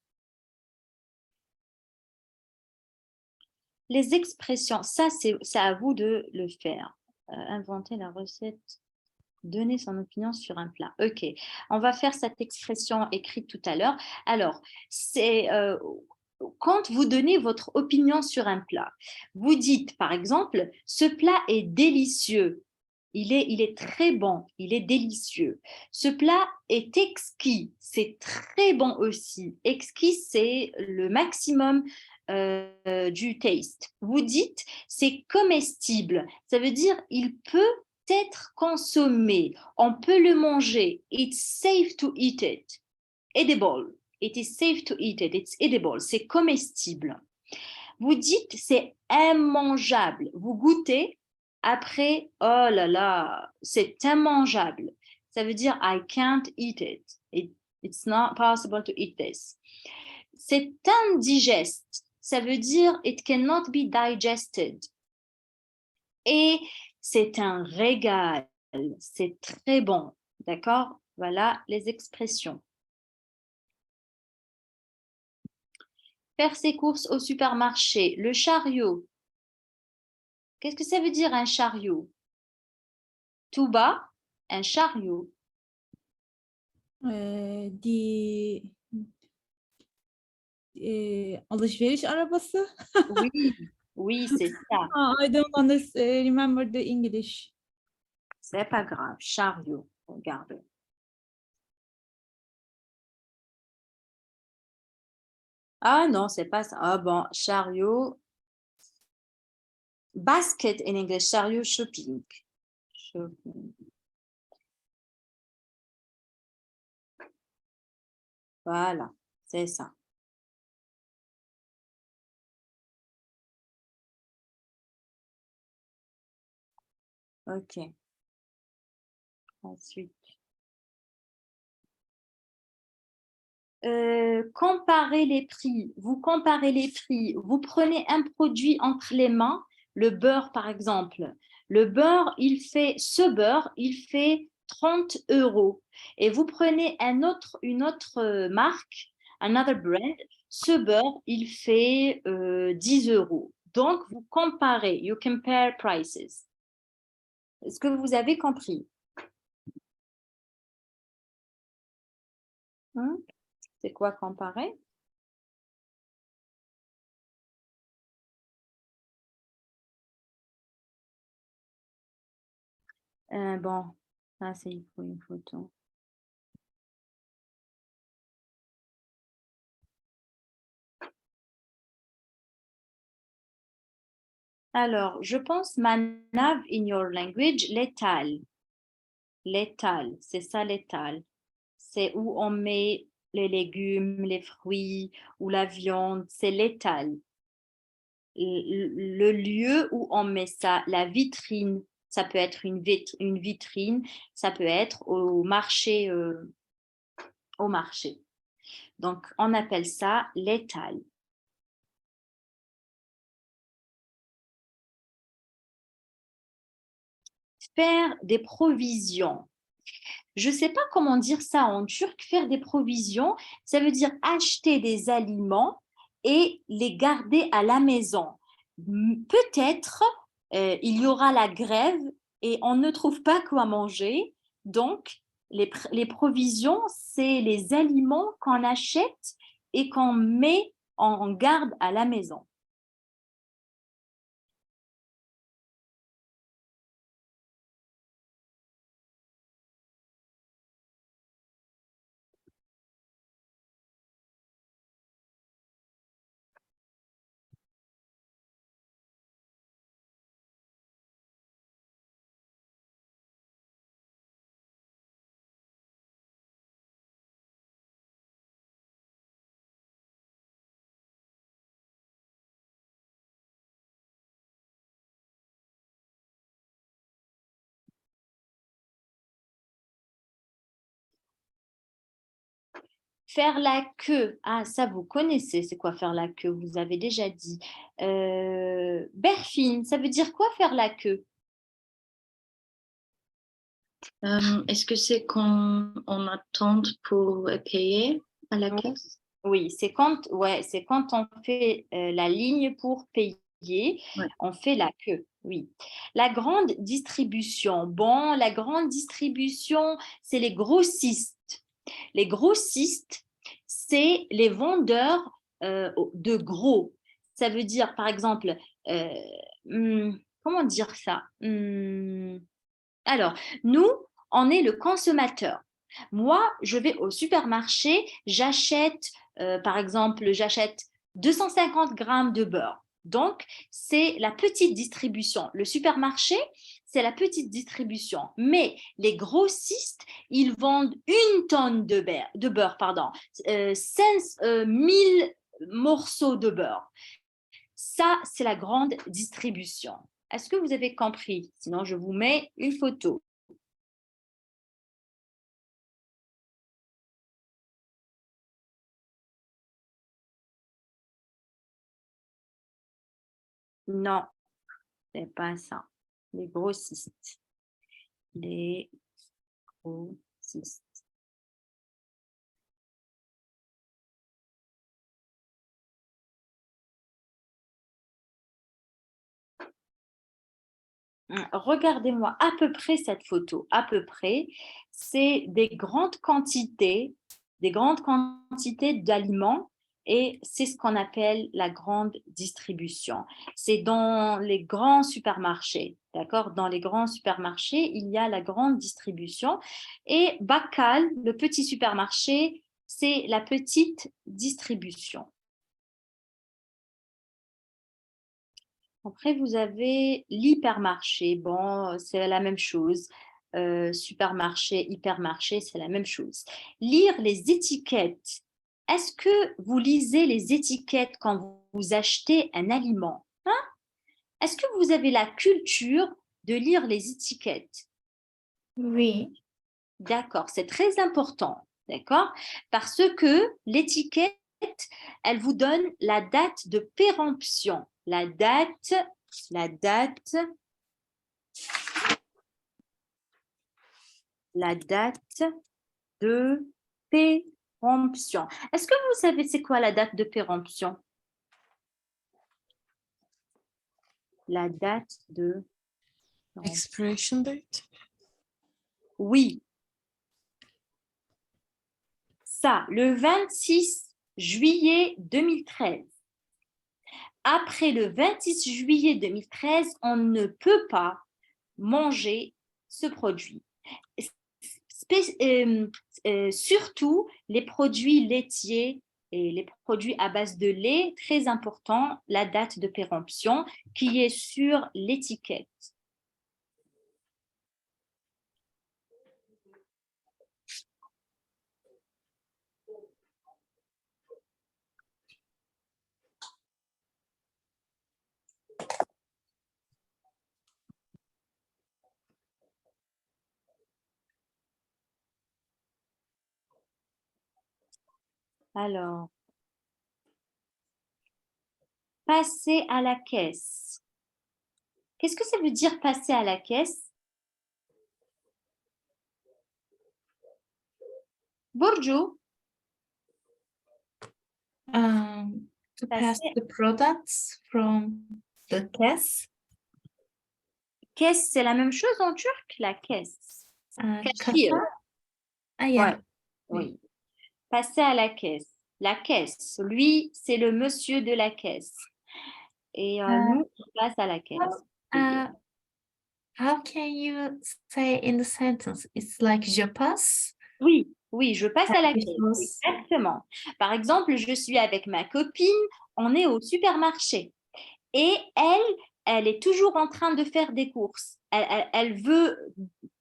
Les expressions, ça c'est à vous de le faire. Inventer la recette, donner son opinion sur un plat. Ok, on va faire cette expression écrite tout à l'heure. Alors, c'est quand vous donnez votre opinion sur un plat, vous dites par exemple, ce plat est délicieux. Il est très bon, il est délicieux. Ce plat est exquis, c'est très bon aussi. Exquis, c'est le maximum du taste. Vous dites, c'est comestible. Ça veut dire, il peut être consommé. On peut le manger. It's safe to eat it. Edible. It is safe to eat it. It's edible. C'est comestible. Vous dites, c'est immangeable. Vous goûtez. Après, oh là là, c'est immangeable. Ça veut dire, I can't eat it. It's not possible to eat this. C'est indigeste. ça veut dire it cannot be digested. Et c'est un régal, c'est très bon, d'accord? Voilà les expressions. Faire ses courses au supermarché, le chariot. Qu'est-ce que ça veut dire un chariot? Tout bas, un chariot. Alışveriş arabası. Oui, oui, c'est ça. I don't remember the English. C'est pas grave. Chariot, regarde. Ah non, c'est pas ça. Ah bon, chariot. Basket in English, chariot shopping. Shopping. Voilà, c'est ça. Ok. Ensuite. Comparer les prix. Vous comparez les prix. Vous prenez un produit entre les mains, le beurre par exemple. Le beurre, ce beurre, il fait 30 €. Et vous prenez une autre marque, another brand, ce beurre, il fait 10 €. Donc, vous comparez, you compare prices. Est-ce que vous avez compris? C'est quoi comparer? Bon, ça c'est il faut une photo. Alors, je pense manav in your language, l'étal. L'étal, c'est ça l'étal. C'est où on met les légumes, les fruits ou la viande, c'est l'étal. Le lieu où on met ça, la vitrine, ça peut être une vitrine, ça peut être au marché. Donc, on appelle ça l'étal. Faire des provisions. Je ne sais pas comment dire ça en turc, faire des provisions, ça veut dire acheter des aliments et les garder à la maison. Peut-être il y aura la grève et on ne trouve pas quoi manger. Donc, les provisions, c'est les aliments qu'on achète et qu'on met en garde à la maison. Faire la queue. Ah, ça, vous connaissez, c'est quoi faire la queue? Vous avez déjà dit. Berfine, ça veut dire quoi faire la queue? Est-ce que c'est quand on attend pour payer à la caisse? Oui, c'est quand on fait la ligne pour payer, Ouais. on fait la queue, oui. La grande distribution. Bon, la grande distribution, c'est les grossistes. Les grossistes, c'est les vendeurs de gros. Ça veut dire, par exemple, comment dire ça? Alors, nous, on est le consommateur. Moi, je vais au supermarché, j'achète, par exemple, j'achète 250 grammes de beurre. Donc, c'est la petite distribution. Le supermarché, c'est la petite distribution. Mais les grossistes, ils vendent 1 tonne de beurre, 1000 morceaux de beurre. Ça, c'est la grande distribution. Est-ce que vous avez compris? Sinon, je vous mets une photo. Non, c'est pas ça. Les grossistes. Les grossistes. Regardez-moi à peu près cette photo. À peu près, c'est des grandes quantités d'aliments et c'est ce qu'on appelle la grande distribution. C'est dans les grands supermarchés, d'accord? Dans les grands supermarchés, il y a la grande distribution et Bakkal, le petit supermarché, c'est la petite distribution. Après, vous avez l'hypermarché. Bon, c'est la même chose. Supermarché, hypermarché, c'est la même chose. Lire les étiquettes. Est-ce que vous lisez les étiquettes quand vous achetez un aliment? Hein? Est-ce que vous avez la culture de lire les étiquettes? Oui. D'accord, c'est très important, d'accord? Parce que l'étiquette, elle vous donne la date de péremption. La date de péremption. Est-ce que vous savez c'est quoi la date de péremption? La date de péremption. Expiration date. Oui. Ça, le 26 juillet 2013. Après le 26 juillet 2013, on ne peut pas manger ce produit. Surtout les produits laitiers et les produits à base de lait, très important, la date de péremption qui est sur l'étiquette. Alors, passer à la caisse. Qu'est-ce que ça veut dire passer à la caisse? Burcu, To pass passer. the products from the caisse. Caisse, c'est la même chose en turc, la caisse. Cashier. Kasa. Ah, yeah. Ouais, oui. Passer à la caisse. La caisse, lui, c'est le monsieur de la caisse. Et nous, on passe à la caisse. How can you say in the sentence? It's like je passe. Oui, oui, je passe à la Quelque caisse. chose. Exactement. Par exemple, je suis avec ma copine, on est au supermarché. Et elle est toujours en train de faire des courses. Elle veut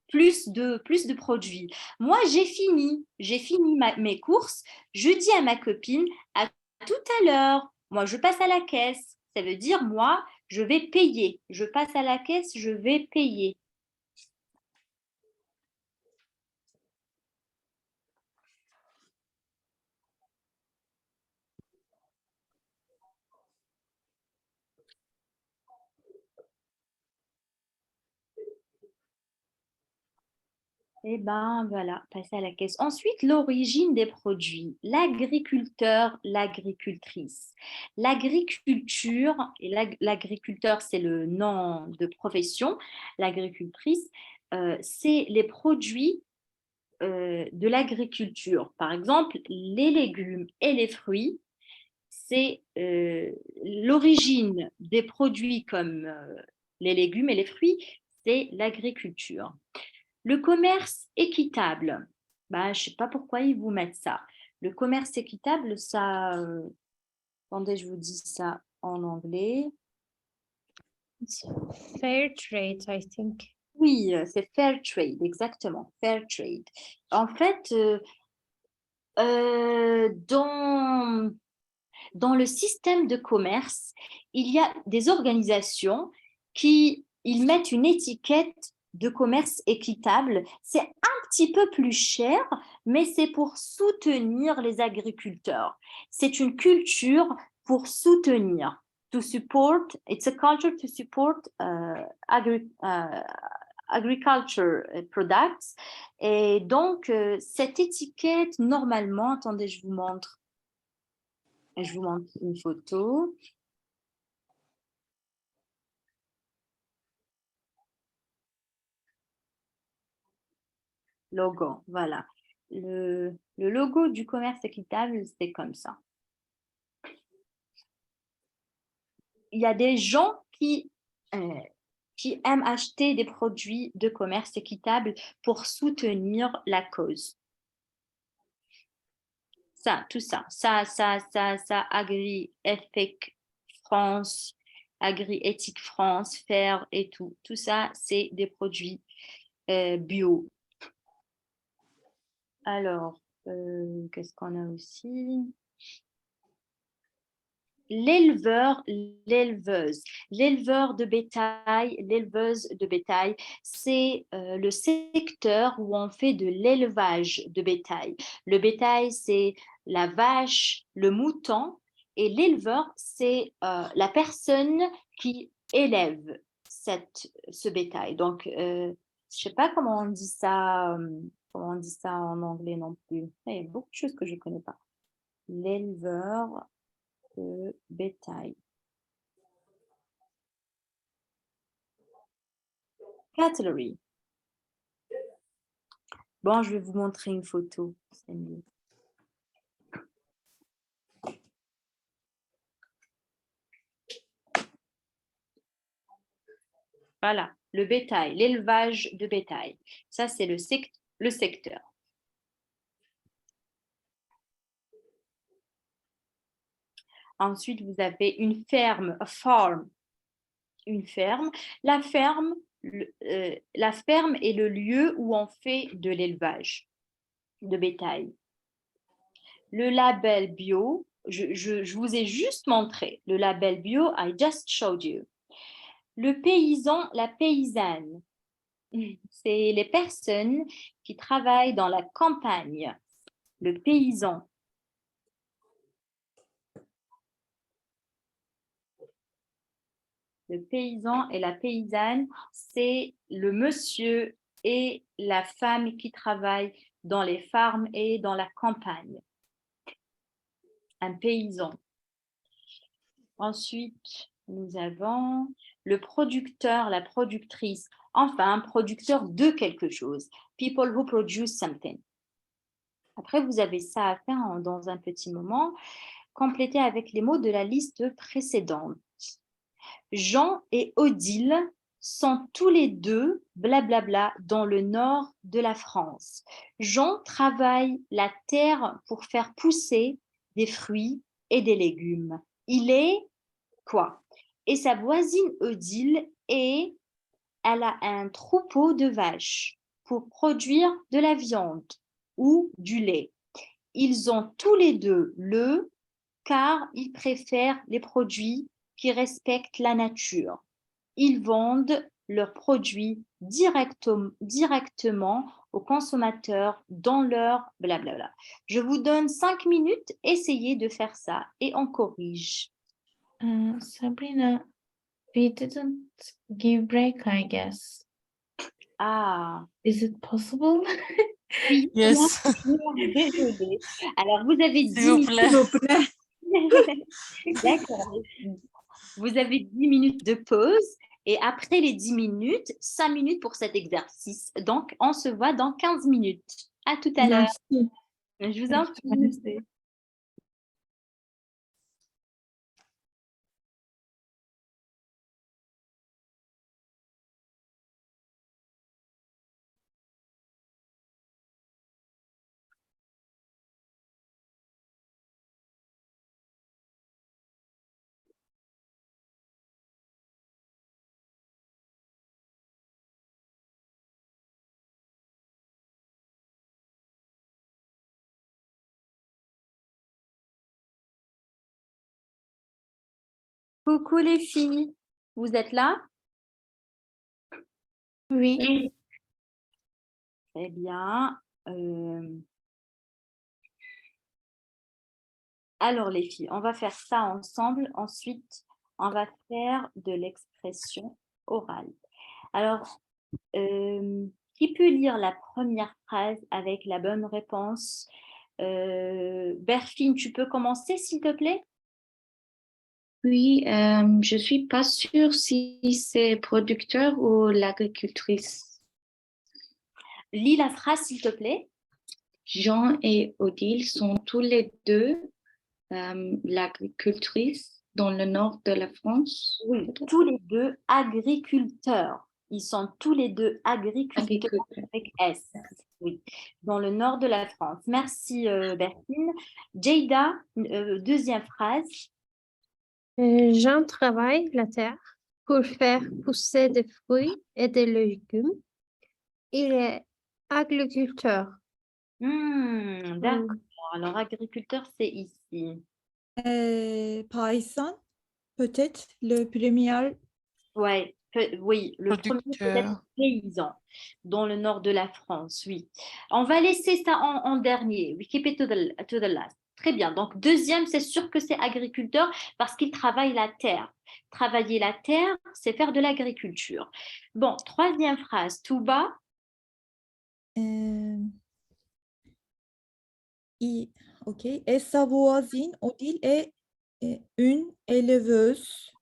plus de produits. Moi, j'ai fini mes courses. Je dis à ma copine, à tout à l'heure. Moi, je passe à la caisse. Ça veut dire, moi, je vais payer. Je passe à la caisse, je vais payer. Eh bien, voilà, passer à la caisse. Ensuite, l'origine des produits. L'agriculteur, l'agricultrice. L'agriculture, et l'agriculteur, c'est le nom de profession. L'agricultrice, c'est les produits de l'agriculture. Par exemple, les légumes et les fruits, c'est l'origine des produits comme les légumes et les fruits, c'est l'agriculture. Le commerce équitable, bah, je ne sais pas pourquoi ils vous mettent ça. Le commerce équitable, ça, attendez, je vous dis ça en anglais. It's fair trade, I think. Oui, c'est fair trade, exactement, fair trade. En fait, dans le système de commerce, il y a des organisations qui ils mettent une étiquette de commerce équitable. C'est un petit peu plus cher, mais c'est pour soutenir les agriculteurs. C'est une culture pour soutenir. to support, it's a culture to support agriculture products. Et donc, cette étiquette, normalement, attendez, je vous montre une photo. Logo, voilà. Le logo du commerce équitable, c'est comme ça. Il y a des gens qui aiment acheter des produits de commerce équitable pour soutenir la cause. Ça, tout ça, Agri-Ethique France, Agri-Éthique France, Faire et tout ça, c'est des produits bio. Alors, qu'est-ce qu'on a aussi? L'éleveur, l'éleveuse. L'éleveur de bétail, l'éleveuse de bétail, c'est le secteur où on fait de l'élevage de bétail. Le bétail, c'est la vache, le mouton, et l'éleveur, c'est la personne qui élève ce bétail. Donc, je ne sais pas comment on dit ça en anglais non plus. Il y a beaucoup de choses que je ne connais pas. L'éleveur de bétail. Cattery. Bon, je vais vous montrer une photo. C'est mieux. Voilà, le bétail, l'élevage de bétail. Ça, c'est le secteur. Ensuite, vous avez une ferme, a farm. Une ferme. La ferme est le lieu où on fait de l'élevage de bétail. Le label bio, je vous ai juste montré. Le label bio, I just showed you. Le paysan, la paysanne, c'est les personnes qui travaillent dans la campagne. Le paysan. Le paysan et la paysanne, c'est le monsieur et la femme qui travaillent dans les fermes et dans la campagne. Un paysan. Ensuite, nous avons le producteur, la productrice, enfin un producteur de quelque chose. People who produce something. Après, vous avez ça à faire dans un petit moment. Complétez avec les mots de la liste précédente. Jean et Odile sont tous les deux, blablabla, dans le nord de la France. Jean travaille la terre pour faire pousser des fruits et des légumes. Il est quoi? Et sa voisine Odile elle a un troupeau de vaches pour produire de la viande ou du lait. Ils ont tous les deux le car ils préfèrent les produits qui respectent la nature. Ils vendent leurs produits directement aux consommateurs dans leur blablabla. Je vous donne 5 minutes, essayez de faire ça et on corrige. Sabrina, we didn't give break, I guess. Ah, Is it possible? oui. Yes. Désolée. Alors, vous avez 10 S'il vous minutes. plaît. D'accord. Vous avez 10 minutes de pause et après les 10 minutes, 5 minutes pour cet exercice. Donc, on se voit dans 15 minutes. À tout à l'heure. Merci. Je vous en prie. Coucou les filles, vous êtes là? Oui. Très bien. Alors les filles, on va faire ça ensemble. Ensuite, On va faire de l'expression orale. Alors, qui peut lire la première phrase avec la bonne réponse? Berfine, tu peux commencer, s'il te plaît? Oui, je suis pas sûre si c'est producteur ou l'agricultrice. Lis la phrase, s'il te plaît. Jean et Odile sont tous les deux l'agricultrice dans le nord de la France. Oui, tous les deux agriculteurs. Ils sont tous les deux agriculteurs Agriculteur. avec S. Oui, dans le nord de la France. Merci, Bertine. Jada, deuxième phrase. Jean travaille la terre pour faire pousser des fruits et des légumes. Il est agriculteur. D'accord. Alors, agriculteur, c'est ici. Paysan, peut-être le premier. Ouais, oui, le premier peut être Producteur. paysan dans le nord de la France, oui. On va laisser ça en dernier. We keep it to the last. Très bien. Donc, deuxième, c'est sûr que c'est agriculteur parce qu'il travaille la terre. Travailler la terre, c'est faire de l'agriculture. Bon, troisième phrase, tout bas. Ok. Et sa voisine, Odile, est une éleveuse.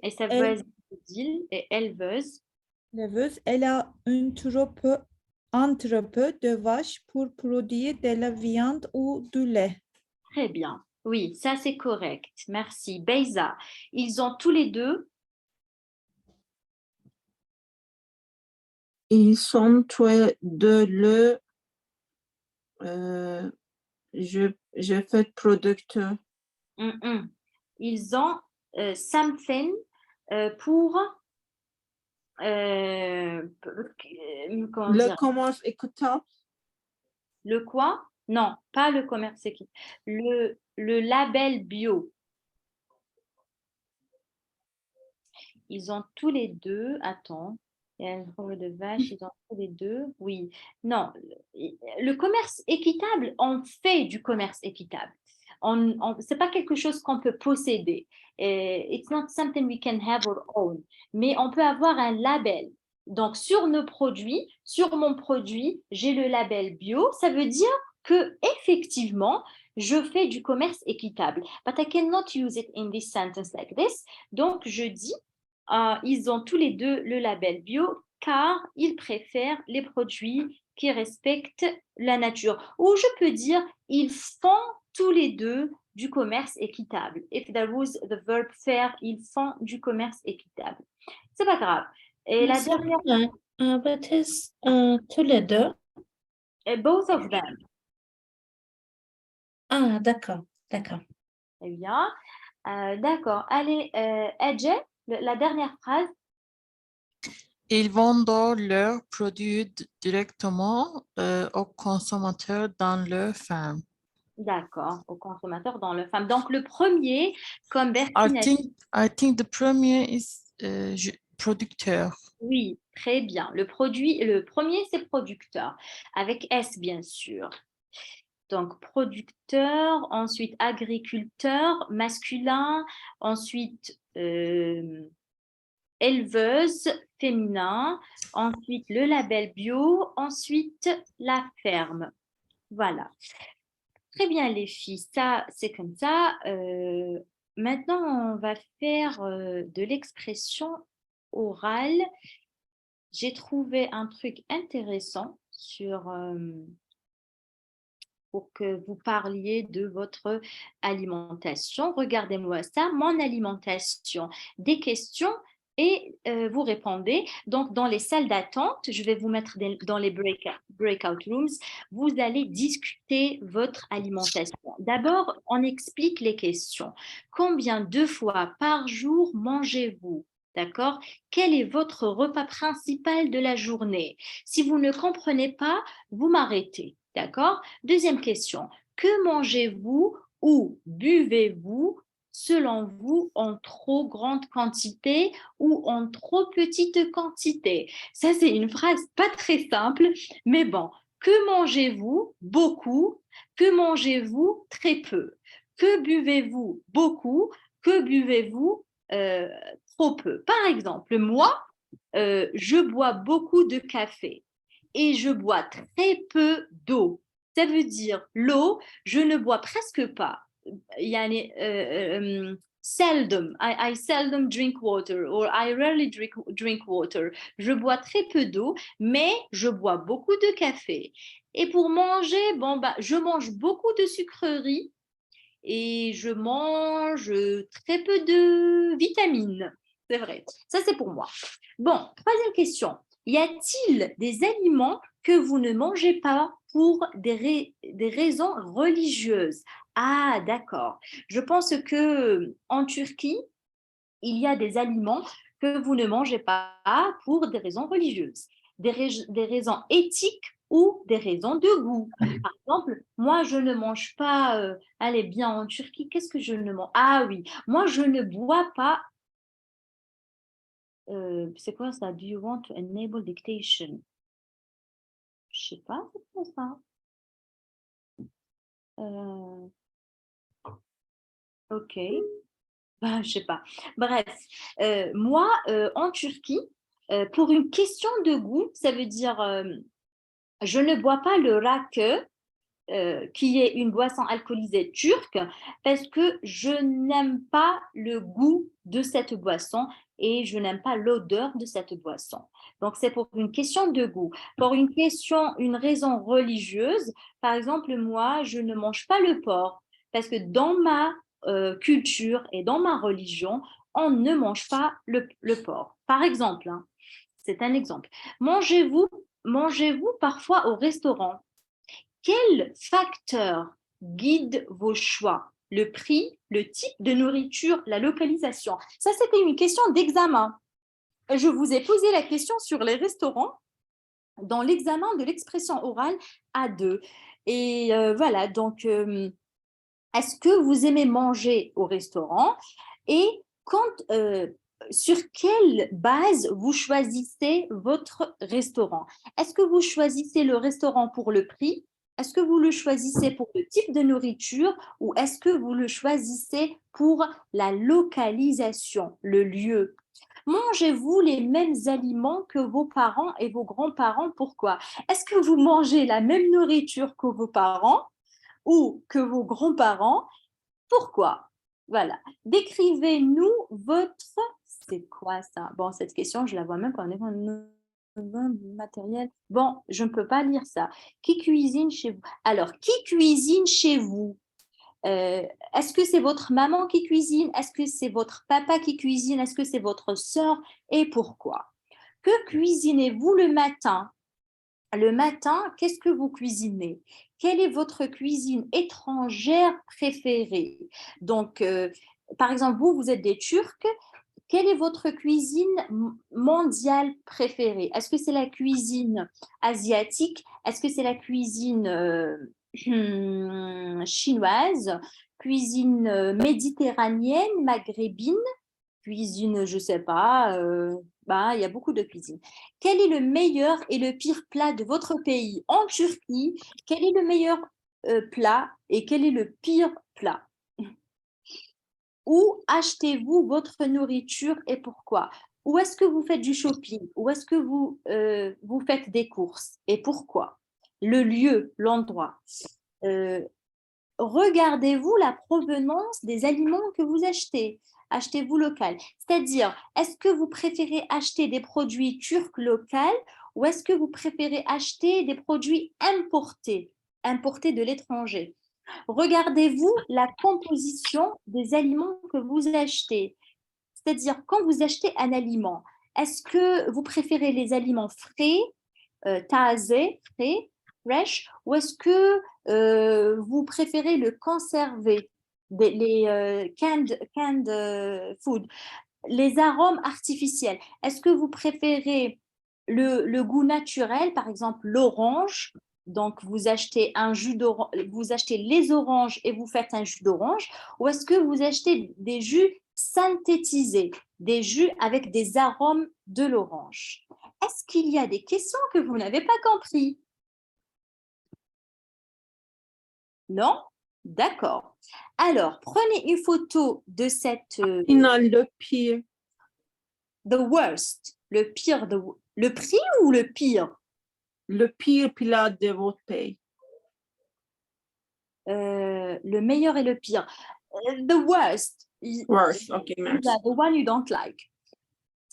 Et sa Elle- voisine Odile est éleveuse. Elle a un entrepôt de vaches pour produire de la viande ou du lait. Très bien. Oui, ça c'est correct. Merci. Beyza, ils ont tous les deux. Ils sont tous deux je fais producteur. Ils ont something pour comment Le dire, commerce équitable. le quoi? Non, pas le commerce équitable. Le label bio. Ils ont tous les deux, attends, il y a une forme de vache, ils ont tous les deux, oui. Non, le commerce équitable, on fait du commerce équitable. C'est pas quelque chose qu'on peut posséder. It's not something we can have or own. Mais on peut avoir un label. Donc, sur nos produits, sur mon produit, j'ai le label bio. Ça veut dire que effectivement, je fais du commerce équitable. But I cannot use it in this sentence like this. Donc, je dis ils ont tous les deux le label bio car ils préfèrent les produits qui respectent la nature. Ou je peux dire, ils font tous les deux du commerce équitable. If there was the verb faire, ils font du commerce équitable. C'est pas grave. Et la dernière, But it's tous les deux. both of them. Ah, d'accord. Eh bien, d'accord. Allez, Edge, la dernière phrase. Ils vendent leurs produits directement aux consommateurs dans leur ferme. D'accord, aux consommateurs dans le femme. Donc, le premier, comme Bertine a dit, I think the premier is producteur. oui, très bien. Le premier, c'est producteur, avec S, bien sûr. Donc, producteur, ensuite agriculteur, masculin, ensuite éleveuse, féminin, ensuite le label bio, ensuite la ferme. Voilà. Très bien, les filles, ça, c'est comme ça. Maintenant, on va faire de l'expression orale. J'ai trouvé un truc intéressant pour que vous parliez de votre alimentation. Regardez-moi ça, mon alimentation. Des questions et vous répondez. Donc, dans les salles d'attente, je vais vous mettre dans les breakout rooms, vous allez discuter votre alimentation. D'abord, on explique les questions. Combien de fois par jour mangez-vous? D'accord? Quel est votre repas principal de la journée? Si vous ne comprenez pas, vous m'arrêtez. D'accord? Deuxième question. Que mangez-vous ou buvez-vous selon vous en trop grande quantité ou en trop petite quantité? Ça, c'est une phrase pas très simple, mais bon. Que mangez-vous? Beaucoup. Que mangez-vous? Très peu. Que buvez-vous? Beaucoup. Que buvez-vous? trop peu. Par exemple, moi, je bois beaucoup de café et je bois très peu d'eau. Ça veut dire l'eau, je ne bois presque pas. Yani, seldom, I seldom drink water or I rarely drink water. Je bois très peu d'eau, mais je bois beaucoup de café. Et pour manger, bon, bah, je mange beaucoup de sucreries et je mange très peu de vitamines. C'est vrai. Ça, c'est pour moi. Bon, troisième question. Y a-t-il des aliments que vous ne mangez pas pour des raisons religieuses? Ah, d'accord. Je pense que en Turquie, il y a des aliments que vous ne mangez pas pour des raisons religieuses, des raisons éthiques ou des raisons de goût. Par exemple, moi, je ne mange pas, allez bien en Turquie, qu'est-ce que je ne mange? Ah oui, moi, je ne bois pas, c'est quoi ça? Do you want to enable dictation? Je sais pas, c'est quoi ça? Ok, ben, je sais pas. Bref, moi, en Turquie, pour une question de goût, ça veut dire je ne bois pas le rakı, qui est une boisson alcoolisée turque, parce que je n'aime pas le goût de cette boisson et je n'aime pas l'odeur de cette boisson. Donc, c'est pour une question de goût. Pour une raison religieuse, par exemple, moi, je ne mange pas le porc, parce que dans ma culture et dans ma religion, on ne mange pas le porc. Par exemple, hein, c'est un exemple. Mangez-vous parfois au restaurant? Quel facteur guide vos choix? Le prix, le type de nourriture, la localisation. Ça, c'était une question d'examen. Je vous ai posé la question sur les restaurants dans l'examen de l'expression orale A2. Et voilà, donc, est-ce que vous aimez manger au restaurant? Et sur quelle base vous choisissez votre restaurant? Est-ce que vous choisissez le restaurant pour le prix? Est-ce que vous le choisissez pour le type de nourriture ou est-ce que vous le choisissez pour la localisation, le lieu? Mangez-vous les mêmes aliments que vos parents et vos grands-parents? Pourquoi? Est-ce que vous mangez la même nourriture que vos parents ou que vos grands-parents? Pourquoi? Voilà. Décrivez-nous votre... C'est quoi ça? Bon, cette question, je la vois même quand on est dans matériel. Bon, je ne peux pas lire ça. Qui cuisine chez vous? Alors, qui cuisine chez vous? Est-ce que c'est votre maman qui cuisine? Est-ce que c'est votre papa qui cuisine? Est-ce que c'est votre sœur? Et pourquoi? Que cuisinez-vous le matin? Le matin, qu'est-ce que vous cuisinez? Quelle est votre cuisine étrangère préférée? Donc, par exemple, vous êtes des Turcs. Quelle est votre cuisine mondiale préférée? Est-ce que c'est la cuisine asiatique? Est-ce que c'est la cuisine chinoise? Cuisine méditerranéenne, maghrébine? Cuisine, je ne sais pas, il y a beaucoup de cuisine. Quel est le meilleur et le pire plat de votre pays? En Turquie, quel est le meilleur plat et quel est le pire plat? Où achetez-vous votre nourriture et pourquoi? Où est-ce que vous faites du shopping? Où est-ce que vous faites des courses et pourquoi? Le lieu, l'endroit. Regardez-vous la provenance des aliments que vous achetez. Achetez-vous local. C'est-à-dire, est-ce que vous préférez acheter des produits turcs locaux ou est-ce que vous préférez acheter des produits importés de l'étranger? Regardez-vous la composition des aliments que vous achetez. C'est-à-dire, quand vous achetez un aliment, est-ce que vous préférez les aliments frais, taze, frais, fresh, ou est-ce que vous préférez le conserver, les canned food, les arômes artificiels? Est-ce que vous préférez le goût naturel, par exemple l'orange? Donc, vous achetez vous achetez les oranges et vous faites un jus d'orange, ou est-ce que vous achetez des jus synthétisés, des jus avec des arômes de l'orange? Est-ce qu'il y a des questions que vous n'avez pas compris? Non? D'accord. Alors, prenez une photo de cette Yine le pire. the worst, le pire, le prix ou le pire? Le pire plat de votre pays. Le meilleur et le pire. The worst. Worst. Ok, merci. Yeah, the one you don't like.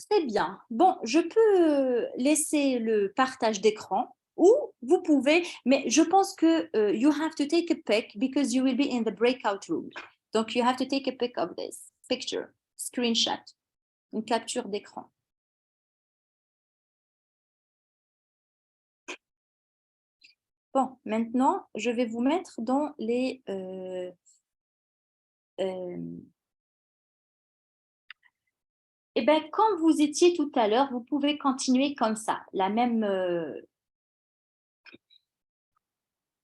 Très bien. Bon, je peux laisser le partage d'écran ou vous pouvez, mais je pense que you have to take a pic because you will be in the breakout room. Donc, you have to take a pic of this picture, screenshot, une capture d'écran. Bon, maintenant, je vais vous mettre dans les... Eh bien, quand vous étiez tout à l'heure, vous pouvez continuer comme ça. La même...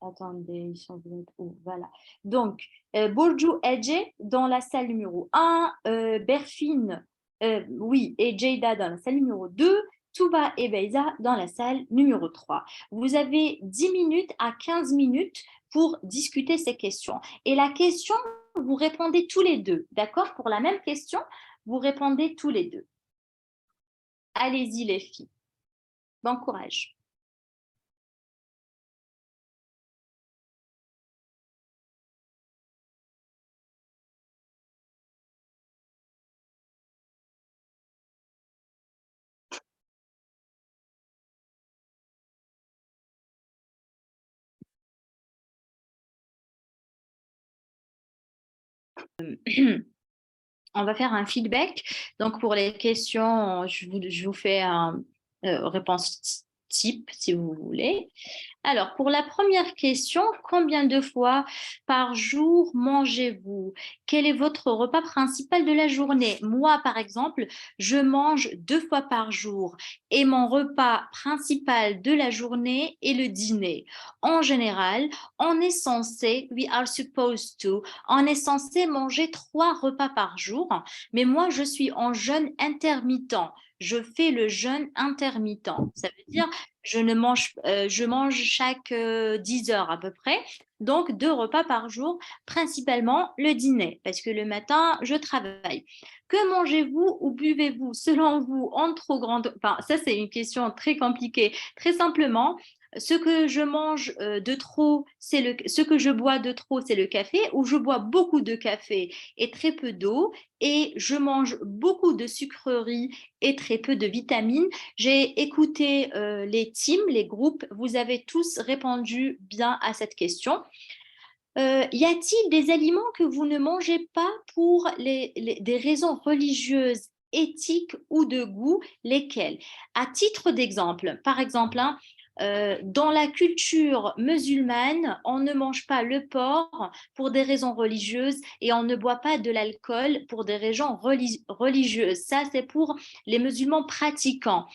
Attendez, ils sont où? Voilà. Donc, Burcu Ece dans la salle numéro 1, Berfine, oui, et Jada dans la salle numéro 2, Touba et Beyza dans la salle numéro 3. Vous avez 10 minutes à 15 minutes pour discuter ces questions. Et la question, vous répondez tous les deux, d'accord? Pour la même question, vous répondez tous les deux. Allez-y les filles. Bon courage. On va faire un feedback. Donc, pour les questions, je vous fais une réponse type, si vous voulez. Alors, pour la première question, combien de fois par jour mangez-vous? Quel est votre repas principal de la journée? Moi, par exemple, je mange 2 fois par jour et mon repas principal de la journée est le dîner. En général, on est censé manger 3 repas par jour, mais moi, je suis en jeûne intermittent. Je fais le jeûne intermittent. Ça veut dire je mange chaque 10 heures à peu près, donc 2 repas par jour, principalement le dîner, parce que le matin, je travaille. Que mangez-vous ou buvez-vous selon vous en trop grande... Enfin, ça, c'est une question très compliquée. Très simplement, ce que je mange de trop, ce que je bois de trop, c'est le café, ou je bois beaucoup de café et très peu d'eau, et je mange beaucoup de sucreries et très peu de vitamines. J'ai écouté les teams, les groupes, vous avez tous répondu bien à cette question. Y a-t-il des aliments que vous ne mangez pas pour des raisons religieuses, éthiques ou de goût? Lesquels? À titre d'exemple, par exemple, dans la culture musulmane, on ne mange pas le porc pour des raisons religieuses et on ne boit pas de l'alcool pour des raisons religieuses. Ça, c'est pour les musulmans pratiquants.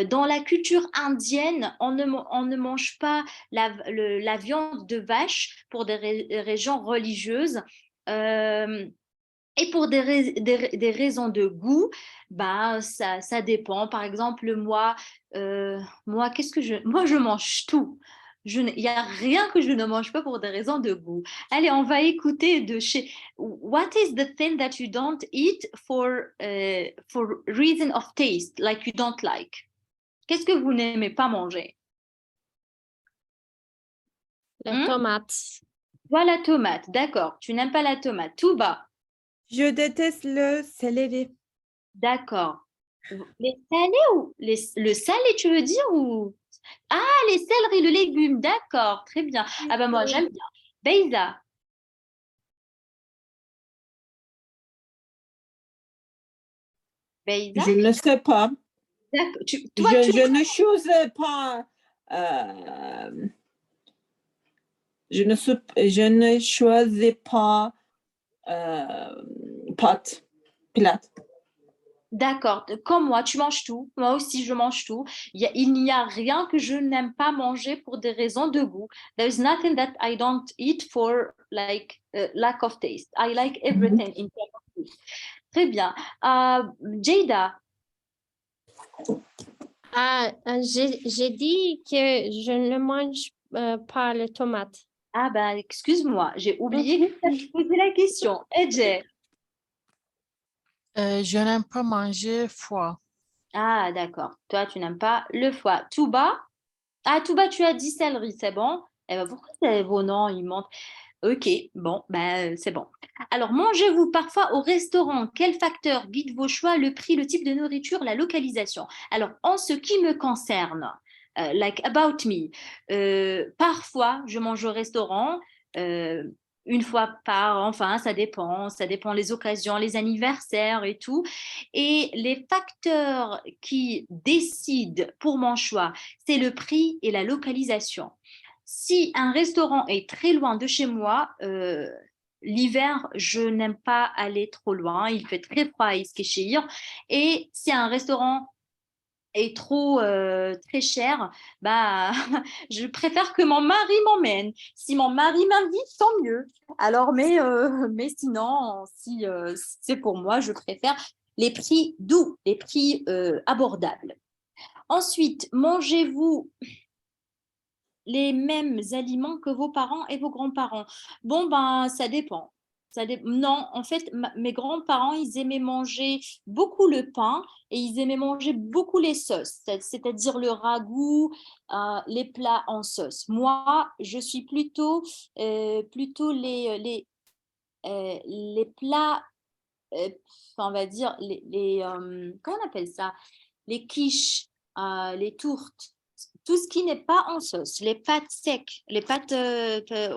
Dans la culture indienne, on ne mange pas la viande de vache pour des raisons religieuses. Et pour des raisons de goût, bah, ça dépend. Par exemple, moi, je mange tout. Il n'y a rien que je ne mange pas pour des raisons de goût. Allez, on va écouter de chez... What is the thing that you don't eat for reason of taste, like you don't like? Qu'est-ce que vous n'aimez pas manger? La tomate. Voilà, la tomate. D'accord. Tu n'aimes pas la tomate. Tout bas. Je déteste le céleri. D'accord. Les salés ou le salé, tu veux dire ou... Ah, les céleris, le légume, d'accord, très bien. Ah ben moi, j'aime bien. Beyza. Beyza, Je ne sais pas. d'accord. Je ne choisis pas. Je ne choisis pas pâte, plat. D'accord, comme moi, tu manges tout. Moi aussi, je mange tout. Il n'y a rien que je n'aime pas manger pour des raisons de goût. There is nothing that I don't eat for like lack of taste. I like everything in terms of food. Très bien. Jada. J'ai dit que je ne mange pas les tomates. Ah bah excuse-moi, j'ai oublié de poser la question. Ece. Je n'aime pas manger foie. Ah d'accord. Toi, tu n'aimes pas le foie. Touba. Ah, Touba, tu as dit céleri, c'est bon? Eh ben pourquoi vos noms, ils mentent? Ok, bon, ben c'est bon. Alors, mangez-vous parfois au restaurant? Quel facteur guide vos choix? Le prix, le type de nourriture, la localisation. Alors, en ce qui me concerne, like about me, parfois je mange au restaurant, euh, une fois par, enfin, ça dépend les occasions, les anniversaires et tout. Et les facteurs qui décident pour mon choix, c'est le prix et la localisation. Si un restaurant est très loin de chez moi, l'hiver, je n'aime pas aller trop loin. Il fait très froid à Eskişehir. Et si un restaurant est trop très cher, bah, je préfère que mon mari m'emmène. Si mon mari m'invite, tant mieux. Alors, mais sinon, si c'est pour moi, je préfère les prix doux, les prix abordables. Ensuite, mangez-vous les mêmes aliments que vos parents et vos grands-parents? Bon, ben, ça dépend. Non, en fait, mes grands-parents, ils aimaient manger beaucoup le pain et ils aimaient manger beaucoup les sauces, c'est-à-dire le ragoût, les plats en sauce. Moi, je suis plutôt les plats, on va dire, comment on appelle ça? Les quiches, les tourtes, tout ce qui n'est pas en sauce, les pâtes secs, les pâtes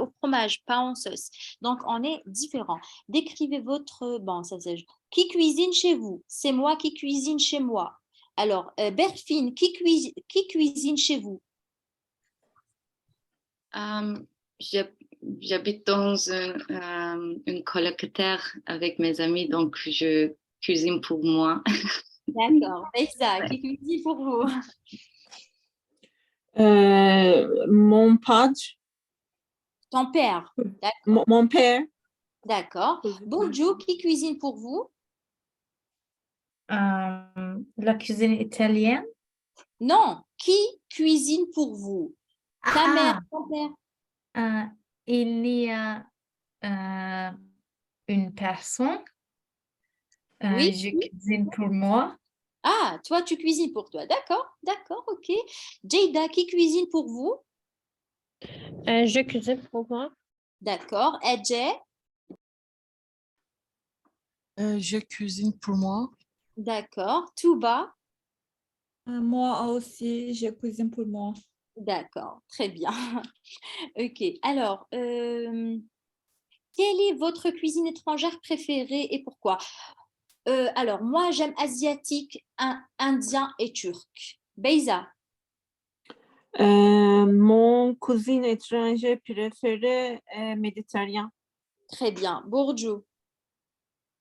au fromage, pas en sauce. Donc, on est différents. Décrivez votre... Bon, ça c'est... Qui cuisine chez vous? C'est moi qui cuisine chez moi. Alors, Berfine, qui cuisine chez vous? J'habite dans une colocataire avec mes amis, donc je cuisine pour moi. D'accord. Beyza, qui cuisine pour vous? Mon père, Ton père. D'accord. mon père, D'accord. Bonjour, qui cuisine pour vous? La cuisine italienne. Non, qui cuisine pour vous? Ta mère, ton père. Il y a une personne. Oui. Je cuisine pour moi. Ah, toi, tu cuisines pour toi. D'accord, d'accord, ok. Jada, qui cuisine pour vous? Je cuisine pour moi. D'accord. Ece? Je cuisine pour moi. D'accord. Touba? Moi aussi, je cuisine pour moi. D'accord, très bien. Ok, alors, quelle est votre cuisine étrangère préférée et pourquoi? Alors, moi, j'aime asiatique, indien et turc. Beyza? mon cuisine étrangère préférée est méditerranéen. Très bien. Bourdieu?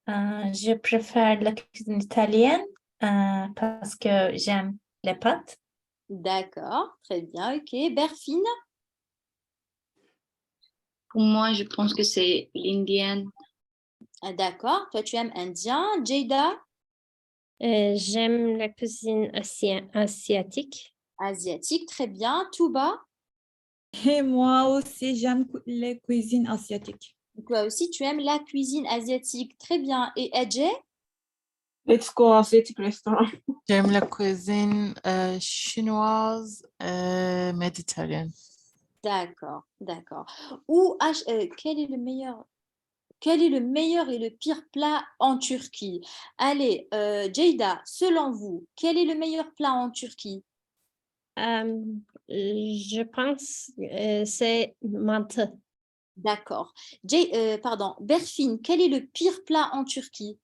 Je préfère la cuisine italienne parce que j'aime les pâtes. D'accord, très bien, ok. Berfine? Pour moi, je pense que c'est l'indienne. Ah, d'accord, toi tu aimes indien. Jada? J'aime la cuisine asiatique. Asiatique, très bien. Touba? Et moi aussi, j'aime les cuisines asiatiques. Toi aussi, tu aimes la cuisine asiatique, très bien. Et Ece? Let's go Asiatic restaurant. J'aime la cuisine chinoise et méditerranéenne. D'accord, d'accord. Quel est le meilleur et le pire plat en Turquie? Allez, Jada, selon vous, quel est le meilleur plat en Turquie? Je pense c'est mantı. D'accord. Pardon, Berfine, quel est le pire plat en Turquie?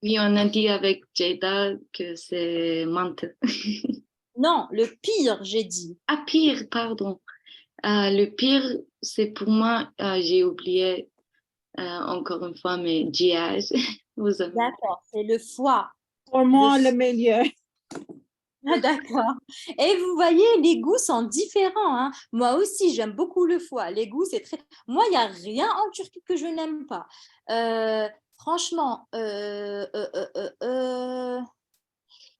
Oui, on a dit avec Jada que c'est mantı. Non, le pire, j'ai dit. Ah, pire, pardon. Le pire, c'est pour moi, j'ai oublié encore une fois mes GIs. Vous avez... D'accord, c'est le foie. Pour moi, le meilleur. Ah, d'accord. Et vous voyez, les goûts sont différents, hein. Moi aussi, j'aime beaucoup le foie. Les goûts, c'est très... Moi, il n'y a rien en Turquie que je n'aime pas. Franchement,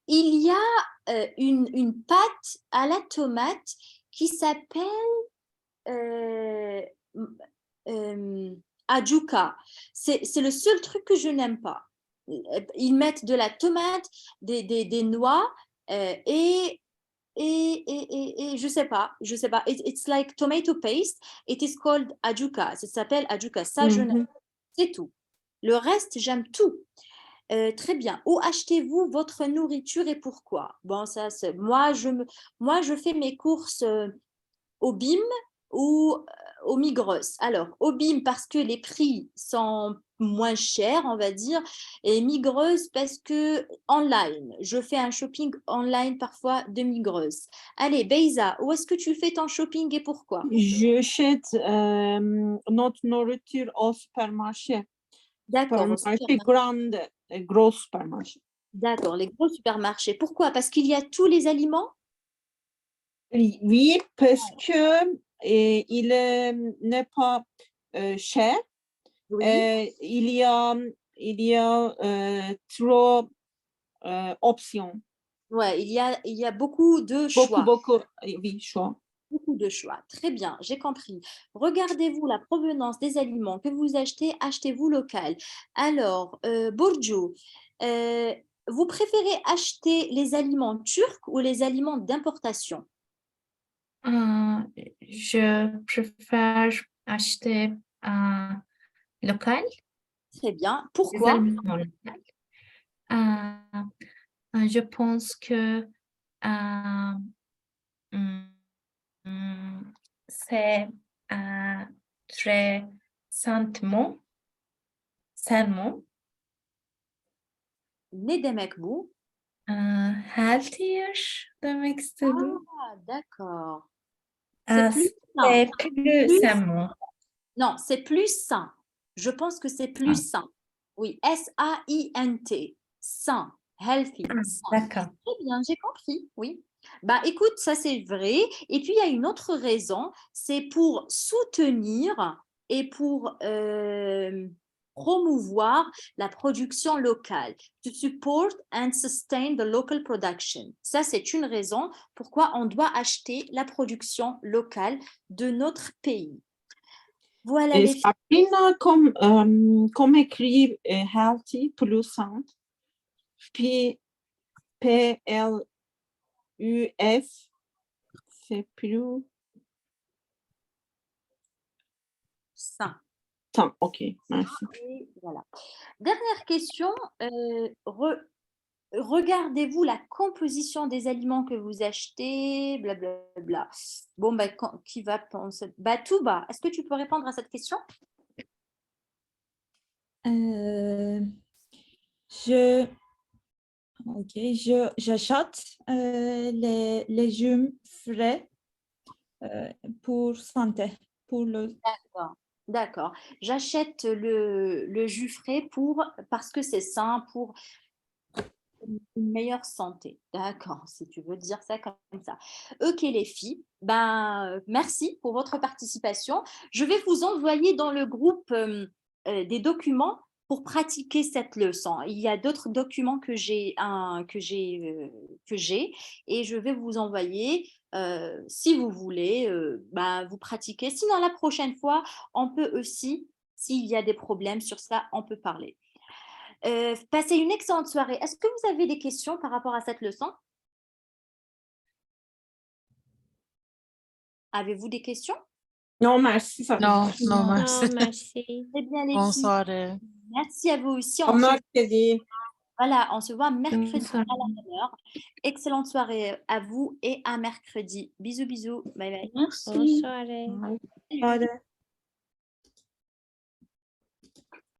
il y a une pâte à la tomate qui s'appelle Ajuka. C'est le seul truc que je n'aime pas. Ils mettent de la tomate, des noix et je sais pas. It's like tomato paste. It is called ajuka. Ça s'appelle ajuka. Ça, je n'aime. C'est tout. Le reste, j'aime tout. Très bien. Où achetez-vous votre nourriture et pourquoi? Bon, ça, c'est moi, je fais mes courses au BIM ou au Migros. Alors, au BIM parce que les prix sont moins chers, on va dire, et Migros parce que online. Je fais un shopping online parfois de Migros. Allez, Beyza, où est-ce que tu fais ton shopping et pourquoi? J'achète notre nourriture au supermarché. D'accord, au Supermarché grande, gros supermarché. D'accord, les gros supermarchés. Pourquoi? Parce qu'il y a tous les aliments? Oui, parce que il n'est pas cher. Oui. Il y a trop options. Ouais, il y a beaucoup de choix. Beaucoup, oui, choix. Beaucoup de choix. Très bien, j'ai compris. Regardez-vous la provenance des aliments que vous achetez, achetez-vous local. Alors, Burcu, vous préférez acheter les aliments turcs ou les aliments d'importation? Je préfère acheter local. Très bien. Les Pourquoi? aliments locaux. Je pense que c'est très sainement. Ne demek bu? Healthier demek istedim. Ah, d'accord. C'est plus sain. C'est plus sainement. Non, c'est plus sain. Je pense que c'est plus sain. Oui, S-A-I-N-T. Sain, healthy. Sain. D'accord. Très bien, j'ai compris, oui. Bah, écoute, ça c'est vrai. Et puis, il y a une autre raison, c'est pour soutenir et pour promouvoir la production locale. To support and sustain the local production. Ça, c'est une raison pourquoi on doit acheter la production locale de notre pays. Voilà les filles. Sabrina, comme écrit healthy, plus sain. P-L-U-S, c'est plus Sain. sain. Ok, merci. Et voilà. Dernière question. Regardez-vous la composition des aliments que vous achetez, blablabla. Bon, bah, qui va penser? Bah, Touba, est-ce que tu peux répondre à cette question? J'achète les légumes frais pour santé, pour le D'accord. J'achète le jus frais parce que c'est sain, pour une meilleure santé. D'accord, si tu veux dire ça comme ça. Ok les filles, ben, merci pour votre participation. Je vais vous envoyer dans le groupe des documents pour pratiquer cette leçon. Il y a d'autres documents que j'ai et je vais vous envoyer si vous voulez ben, vous pratiquer. Sinon la prochaine fois, on peut aussi, s'il y a des problèmes sur ça, on peut parler. Passez une excellente soirée. Est-ce que vous avez des questions par rapport à cette leçon? Avez-vous des questions? Non, merci. Non, non, Non, merci. merci. Très bien les Bonne filles. soirée. Merci à vous aussi. Au mercredi. Voilà, on se voit mercredi Bonsoir. à la même heure. Excellente soirée à vous et à mercredi. Bisous, bisous. Bye bye. Merci. Bonne soirée. Bye. Hadi.